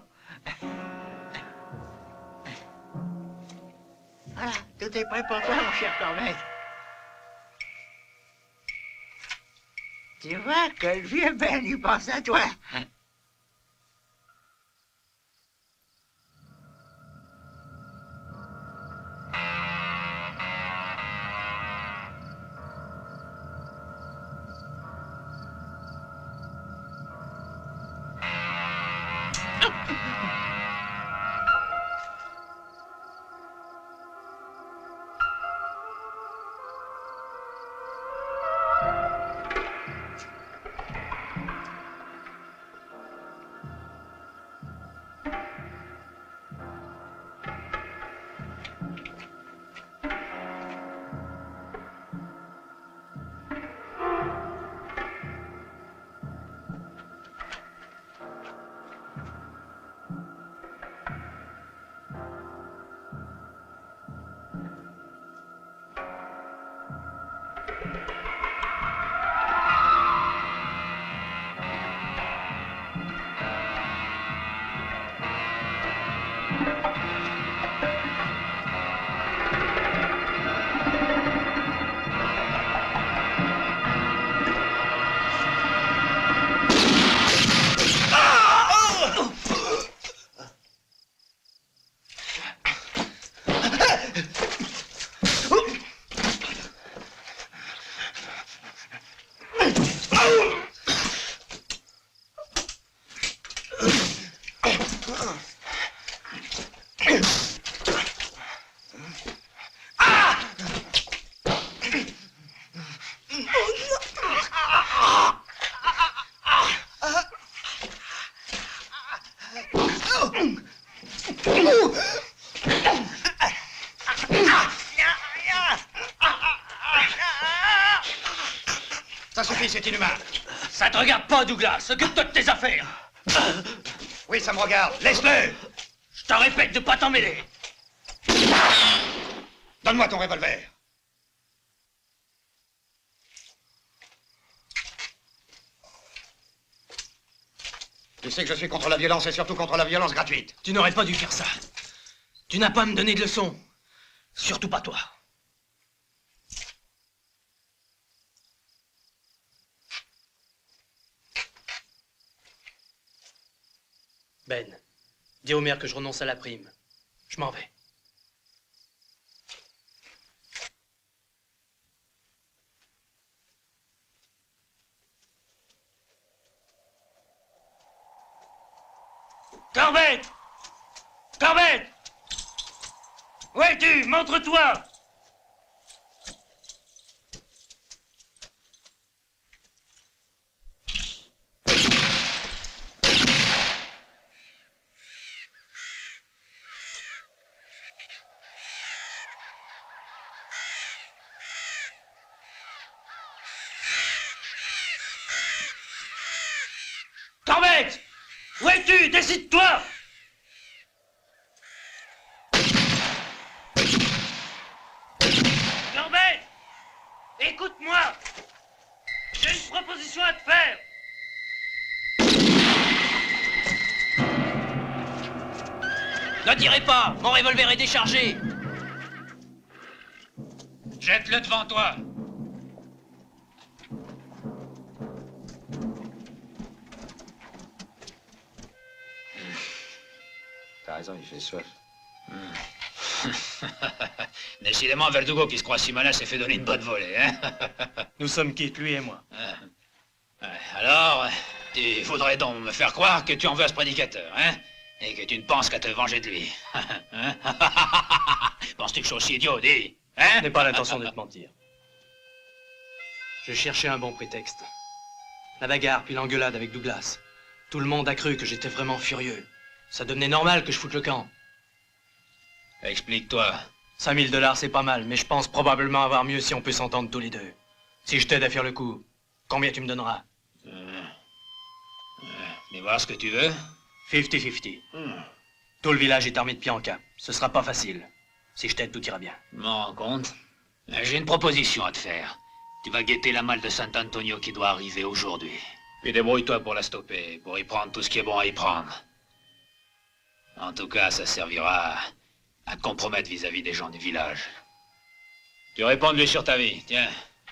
Voilà, tout est prêt pour toi, mon cher Corbett. Tu vois que le vieux Ben, il pense à toi. Ça suffit, c'est inhumain. Ça te regarde pas, Douglas. Occupe-toi de tes affaires. Oui, ça me regarde. Laisse-le. Je te répète de pas t'en mêler. Donne-moi ton revolver. Tu sais que je suis contre la violence et surtout contre la violence gratuite. Tu n'aurais pas dû faire ça. Tu n'as pas à me donner de leçons. Surtout pas toi. Ben, dis au maire que je renonce à la prime. Je m'en vais. Corbett! Corbett! Où es-tu? Montre-toi! Corbett! Où es-tu? Décide-toi! Corbett! Écoute-moi! J'ai une proposition à te faire! Ne tirez pas! Mon revolver est déchargé! Jette-le devant toi. raison, il fait soif. Décidément, Verdugo, qui se croit si malin, s'est fait donner une bonne volée, hein. Nous sommes quittes, lui et moi. Alors, tu voudrais donc me faire croire que tu en veux à ce prédicateur, hein? Et que tu ne penses qu'à te venger de lui. Hein? Penses-tu que je suis aussi idiot, dis? Hein? Je n'ai pas l'intention de te mentir. Je cherchais un bon prétexte. La bagarre, puis l'engueulade avec Douglas. Tout le monde a cru que j'étais vraiment furieux. Ça devenait normal que je foute le camp. Explique-toi. 5 000 $, c'est pas mal, mais je pense probablement avoir mieux si on peut s'entendre tous les deux. Si je t'aide à faire le coup, combien tu me donneras? Mais voir ce que tu veux? 50-50. Tout le village est armé de pieds en cap. Ce sera pas facile. Si je t'aide, tout ira bien. Je m'en rends compte. J'ai une proposition à te faire. Tu vas guetter la malle de Sant'Antonio qui doit arriver aujourd'hui. Puis débrouille-toi pour la stopper, pour y prendre tout ce qui est bon à y prendre. En tout cas, ça servira à compromettre vis-à-vis des gens du village. Tu réponds de lui sur ta vie, tiens.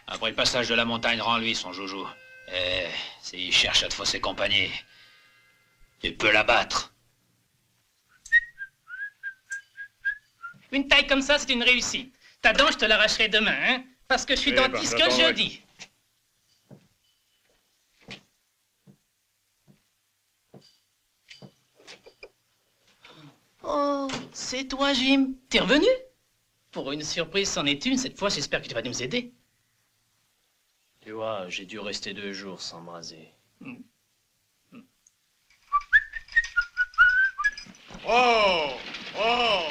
Après le passage de la montagne, rends-lui son joujou. Et s'il cherche à te fausser compagnie, tu peux l'abattre. Une taille comme ça, c'est une réussite. Ta dent, je te l'arracherai demain, hein? Parce que je suis dentiste que jeudi. Oh, c'est toi, Jim. T'es revenu? Pour une surprise, c'en est une. Cette fois, j'espère que tu vas nous aider. Tu vois, j'ai dû rester 2 jours sans me raser. Oh! Oh!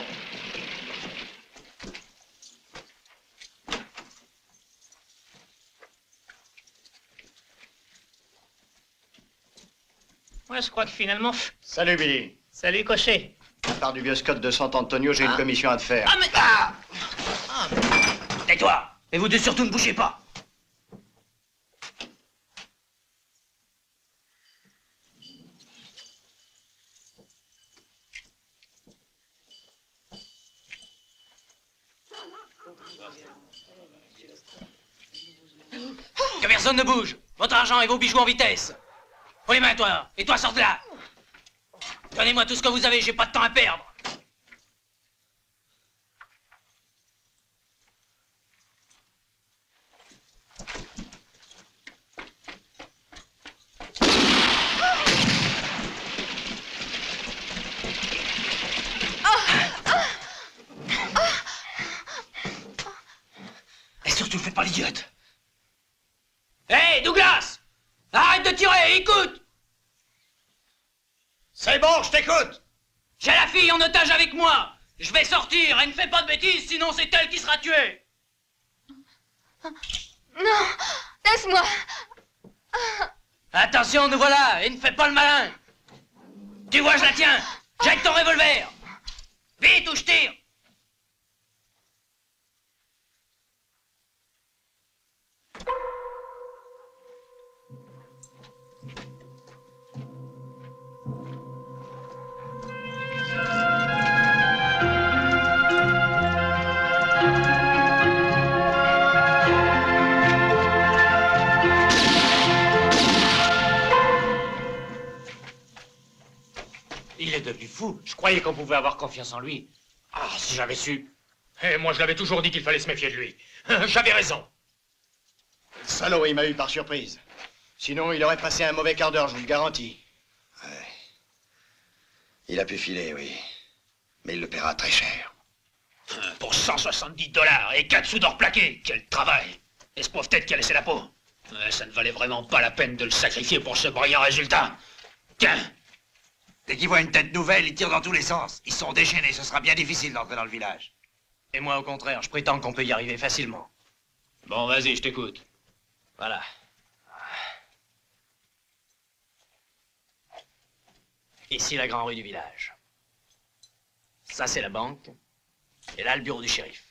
Ouais, je crois que finalement... Salut, Billy. Salut, cocher. À part du vieux Scott de Sant'Antonio, j'ai une commission à te faire. Ah, mais... Tais-toi! Et vous deux surtout ne bougez pas! Que personne ne bouge. Votre argent et vos bijoux en vitesse. Pour les mains, toi. Et toi, sors de là. Donnez-moi tout ce que vous avez, j'ai pas de temps à perdre. Et surtout, fais pas l'idiote! Hé, Douglas! Arrête de tirer, écoute! C'est bon, je t'écoute! J'ai la fille en otage avec moi! Je vais sortir, elle ne fait pas de bêtises, sinon c'est elle qui sera tuée! Non, laisse-moi. Attention, nous voilà, et ne fais pas le malin! Tu vois, je la tiens! Jette ton revolver! Vite ou je tire! Il est devenu fou. Je croyais qu'on pouvait avoir confiance en lui. Ah, si j'avais su. Et moi, je l'avais toujours dit qu'il fallait se méfier de lui. J'avais raison. Le salaud, il m'a eu par surprise. Sinon, il aurait passé un mauvais quart d'heure, je vous le garantis. Ouais. Il a pu filer, oui. Mais il le paiera très cher. Pour 170 $ et 4 sous d'or plaqué. Quel travail! Et ce pauvre tête qui a laissé la peau. Ça ne valait vraiment pas la peine de le sacrifier pour ce brillant résultat. Tiens! Dès qu'ils voient une tête nouvelle, ils tirent dans tous les sens. Ils sont déchaînés, ce sera bien difficile d'entrer dans le village. Et moi, au contraire, je prétends qu'on peut y arriver facilement. Bon, vas-y, je t'écoute. Voilà. Ici, la grande rue du village. Ça, c'est la banque. Et là, le bureau du shérif.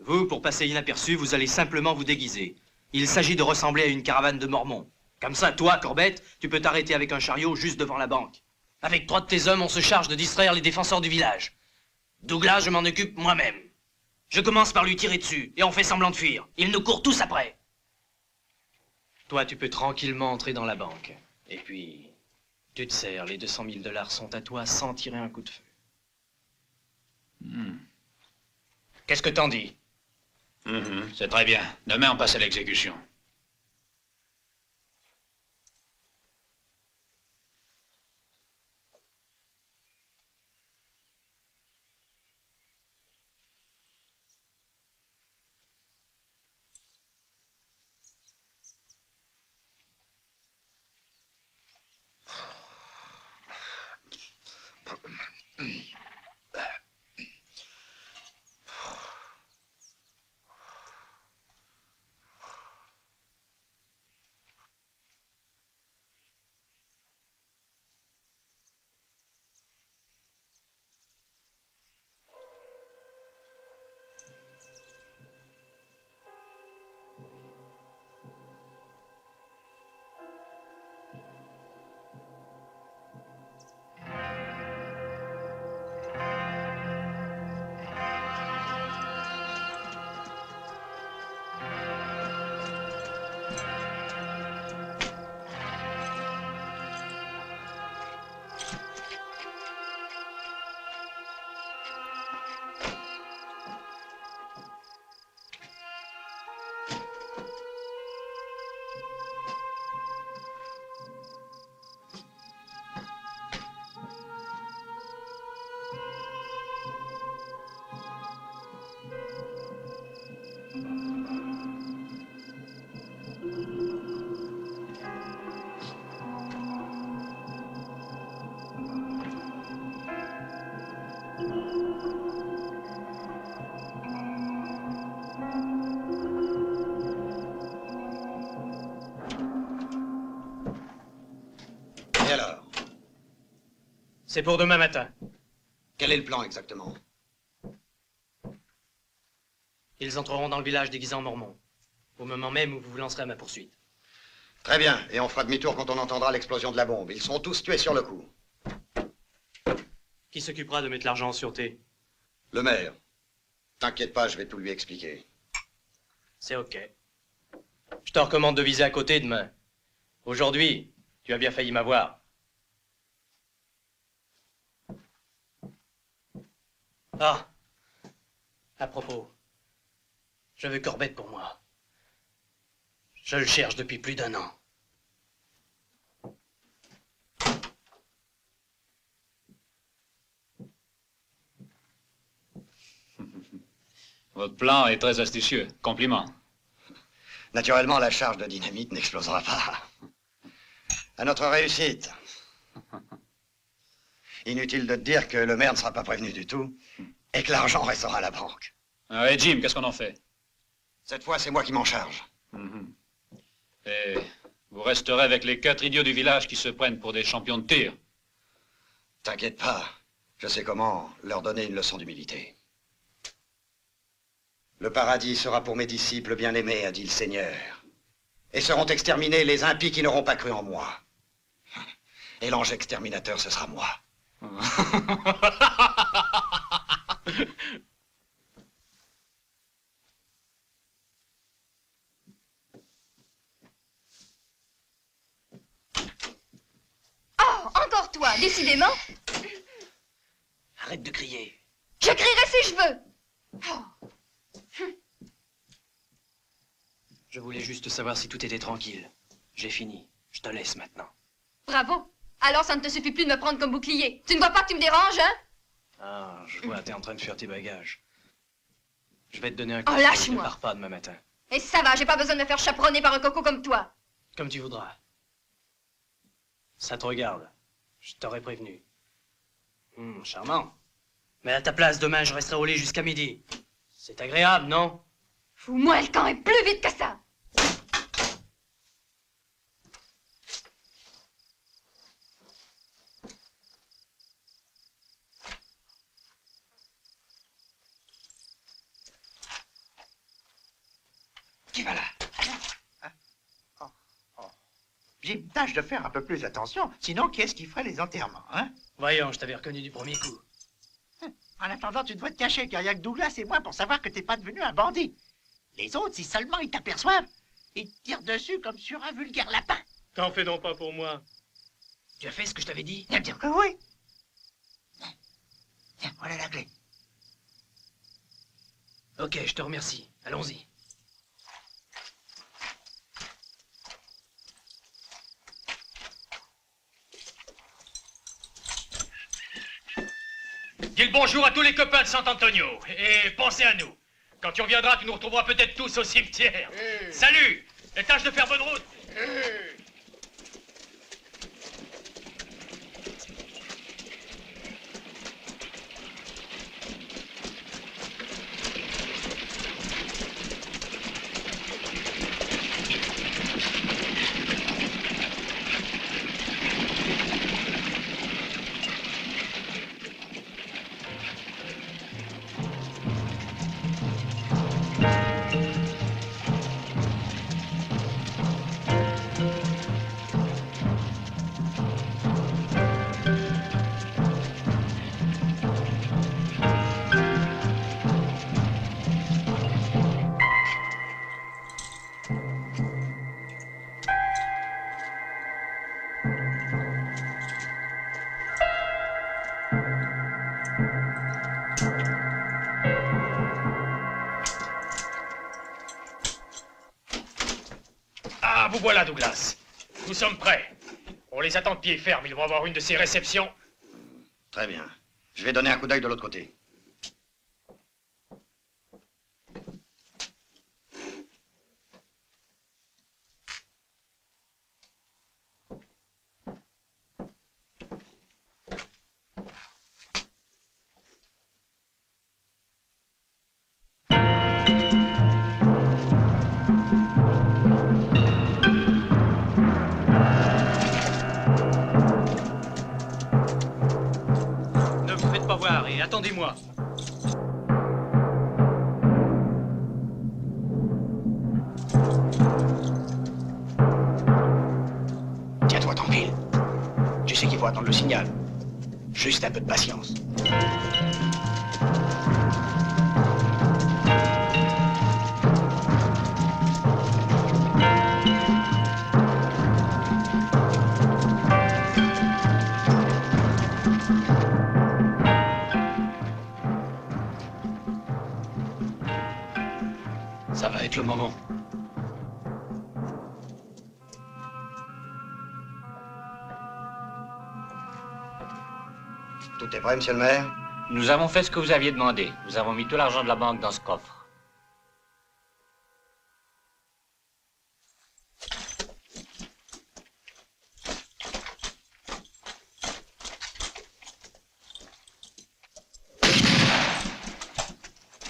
Vous, pour passer inaperçu, vous allez simplement vous déguiser. Il s'agit de ressembler à une caravane de mormons. Comme ça, toi, Corbett, tu peux t'arrêter avec un chariot juste devant la banque. Avec 3 de tes hommes, on se charge de distraire les défenseurs du village. Douglas, je m'en occupe moi-même. Je commence par lui tirer dessus, et on fait semblant de fuir. Ils nous courent tous après. Toi, tu peux tranquillement entrer dans la banque. Et puis, Tu te sers, les 200 000 $ sont à toi sans tirer un coup de feu. Qu'est-ce que t'en dis? C'est très bien. Demain, on passe à l'exécution. Et alors? C'est pour demain matin. Quel est le plan exactement? Ils entreront dans le village déguisés en mormons, au moment même où vous vous lancerez à ma poursuite. Très bien, et on fera demi-tour quand on entendra l'explosion de la bombe. Ils seront tous tués sur le coup. Qui s'occupera de mettre l'argent en sûreté? Le maire. T'inquiète pas, je vais tout lui expliquer. C'est ok. Je te recommande de viser à côté demain. Aujourd'hui, tu as bien failli m'avoir. Ah, à propos, je veux Corbett pour moi. Je le cherche depuis plus d'1 an. Votre plan est très astucieux. Compliment. Naturellement, la charge de dynamite n'explosera pas. À notre réussite. Inutile de te dire que le maire ne sera pas prévenu du tout et que l'argent restera à la banque. Ah, et Jim, qu'est-ce qu'on en fait? Cette fois, c'est moi qui m'en charge. Et vous resterez avec les 4 idiots du village qui se prennent pour des champions de tir. T'inquiète pas, je sais comment leur donner une leçon d'humilité. Le paradis sera pour mes disciples bien-aimés, a dit le Seigneur. Et seront exterminés les impies qui n'auront pas cru en moi. Et l'ange exterminateur, ce sera moi. Oh, encore toi, décidément. Arrête de crier. Je crierai si je veux. Oh. Je voulais juste savoir si tout était tranquille. J'ai fini. Je te laisse maintenant. Bravo. Alors ça ne te suffit plus de me prendre comme bouclier. Tu ne vois pas que tu me déranges, hein? Ah, je vois, t'es en train de faire tes bagages. Je vais te donner un Oh, coup. lâche-moi. Ne pars pas demain matin. Et ça va, j'ai pas besoin de me faire chaperonner par un coco comme toi. Comme tu voudras. Ça te regarde. Je t'aurais prévenu. Charmant. Mais à ta place, demain, je resterai au lit jusqu'à midi. C'est agréable, non? Fous-moi le camp et plus vite que ça. Qui va là? Jim, tâche de faire un peu plus attention, sinon qui est-ce qui ferait les enterrements, hein? Voyons, je t'avais reconnu du premier coup. En attendant, tu dois te cacher, car il y a que Douglas et moi pour savoir que t'es pas devenu un bandit. Les autres, si seulement ils t'aperçoivent, ils te tirent dessus comme sur un vulgaire lapin. T'en fais donc pas pour moi. Tu as fait ce que je t'avais dit? Bien sûr que oui. Tiens, voilà la clé. Ok, je te remercie. Allons-y. Dis le bonjour à tous les copains de San Antonio. Et pensez à nous. Quand tu reviendras, tu nous retrouveras peut-être tous au cimetière. Salut! Et tâche de faire bonne route. Ah, vous voilà, Douglas. Nous sommes prêts. On les attend de pied ferme. Ils vont avoir une de ces réceptions. Très bien. Je vais donner un coup d'œil de l'autre côté. Ne vous faites pas voir et attendez-moi. Tiens-toi tranquille. Tu sais qu'il faut attendre le signal. Juste un peu de patience. Ça va être le moment. Tout est prêt, monsieur le maire? Nous avons fait ce que vous aviez demandé. Nous avons mis tout l'argent de la banque dans ce coffre.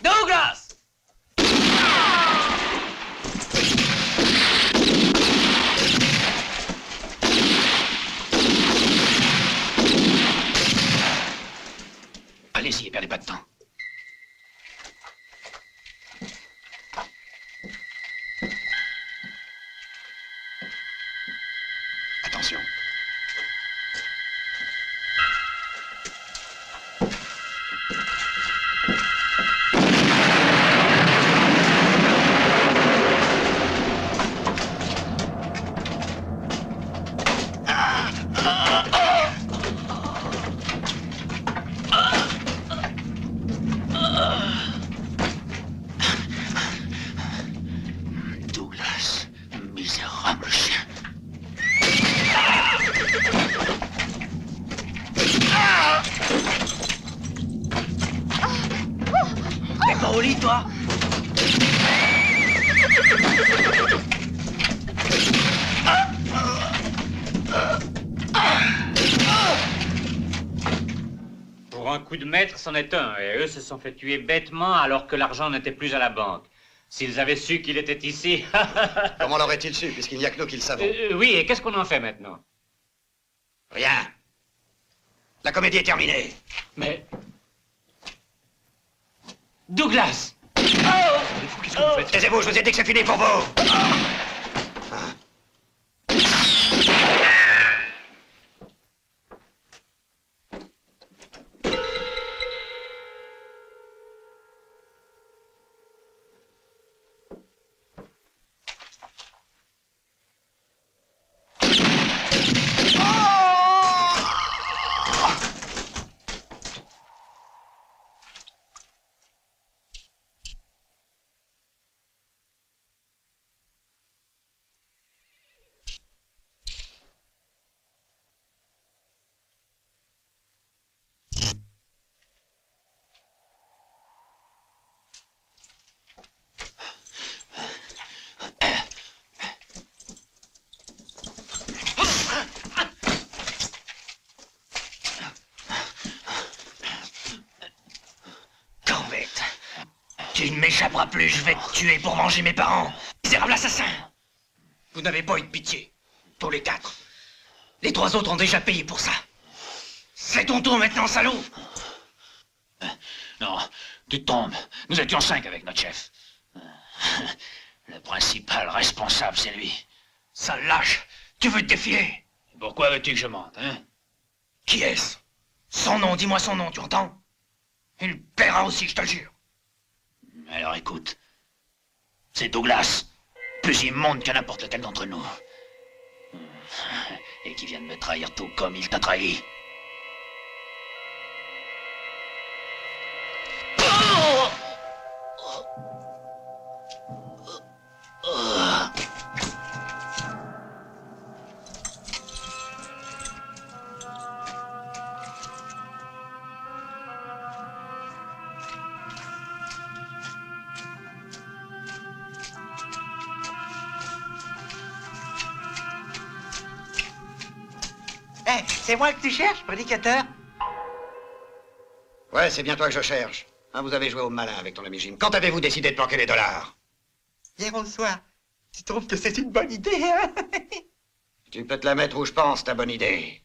Douglas! Allez-y, perdez pas de temps. Attention. Douglas, misérable chien. T'es pas au lit, toi? Pour un coup de maître, c'en est un. Et eux se sont fait tuer bêtement alors que l'argent n'était plus à la banque. S'ils avaient su qu'il était ici... Comment l'auraient-ils su, puisqu'il n'y a que nous qui le savons? Oui, et qu'est-ce qu'on en fait maintenant? Rien. La comédie est terminée. Mais... Douglas! Qu'est-ce que vous faites? Taisez-vous, je vous ai dit que c'est fini pour vous. n'échapperas plus, je vais te tuer pour venger mes parents. Misérable assassin! Vous n'avez pas eu de pitié. Tous les 4. Les 3 autres ont déjà payé pour ça. C'est ton tour maintenant, salaud! Non, tu tombes. Nous étions 5 avec notre chef. Le principal responsable, c'est lui. Sale lâche! Tu veux te défier? Pourquoi veux-tu que je mente, hein? Qui est-ce? Son nom, dis-moi son nom, tu entends? Il paiera aussi, je te le jure. Alors écoute. C'est Douglas. Plus immonde que n'importe lequel d'entre nous. Et qui vient de me trahir tout comme il t'a trahi. Hey, c'est moi que tu cherches, prédicateur? Ouais, c'est bien toi que je cherche. Hein, vous avez joué au malin avec ton ami Jim. Quand avez-vous décidé de planquer les dollars? Hier au soir. Tu trouves que c'est une bonne idée, hein? Tu peux te la mettre où je pense, ta bonne idée.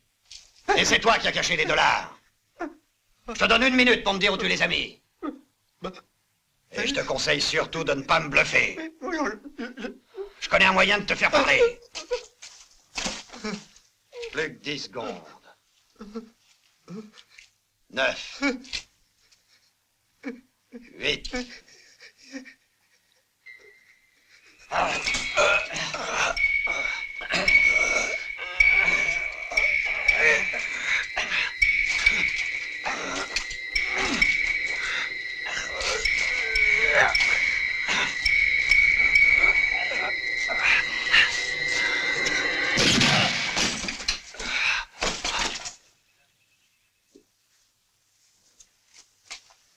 Et c'est toi qui as caché les dollars. Je te donne 1 minute pour me dire où tu les as mis. Et je te conseille surtout de ne pas me bluffer. Je connais un moyen de te faire parler. Plus que 10 secondes. 9. 8.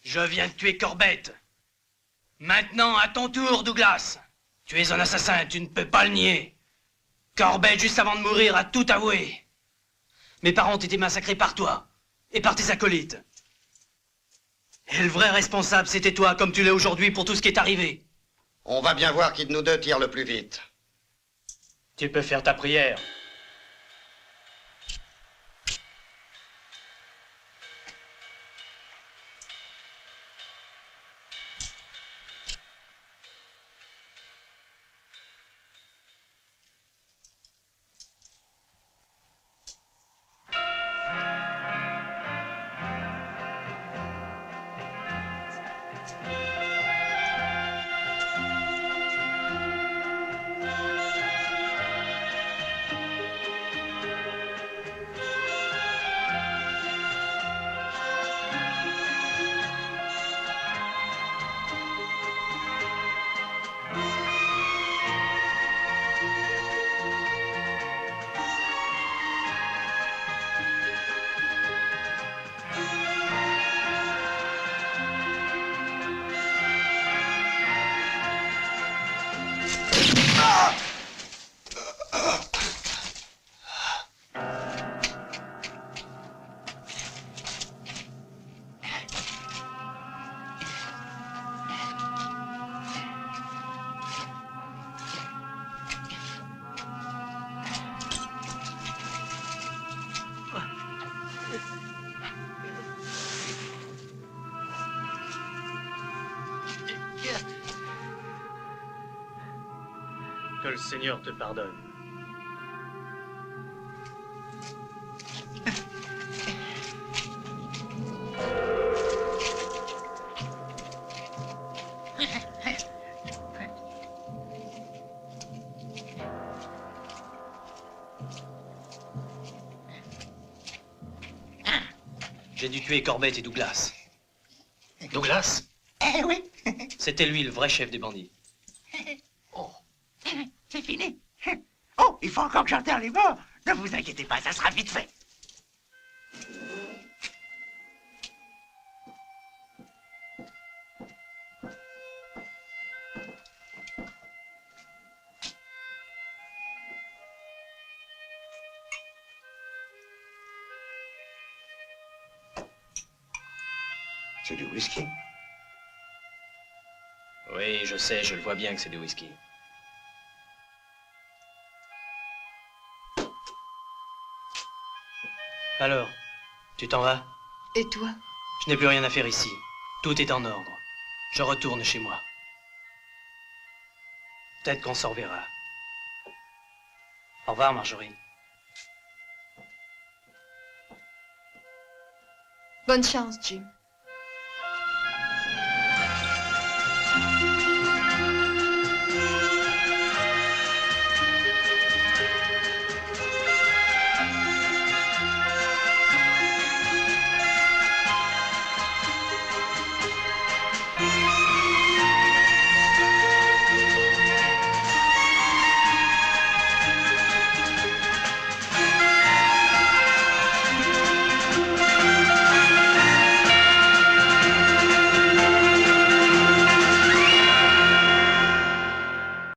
Je viens de tuer Corbett. Maintenant, à ton tour, Douglas. Tu es un assassin, tu ne peux pas le nier. Corbett, juste avant de mourir, a tout avoué. Mes parents ont été massacrés par toi et par tes acolytes. Et le vrai responsable, c'était toi, comme tu l'es aujourd'hui pour tout ce qui est arrivé. On va bien voir qui de nous deux tire le plus vite. Tu peux faire ta prière. Que le Seigneur te pardonne. J'ai dû tuer Corbett et Douglas. Douglas? Eh oui. C'était lui le vrai chef des bandits. C'est fini. Oh, il faut encore que j'enterre les morts. Ne vous inquiétez pas, ça sera vite fait. C'est du whisky. Oui, je sais, je le vois bien que c'est du whisky. Alors, tu t'en vas? Et toi? Je n'ai plus rien à faire ici. Tout est en ordre. Je retourne chez moi. Peut-être qu'on s'en reverra. Au revoir, Marjorie. Bonne chance, Jim.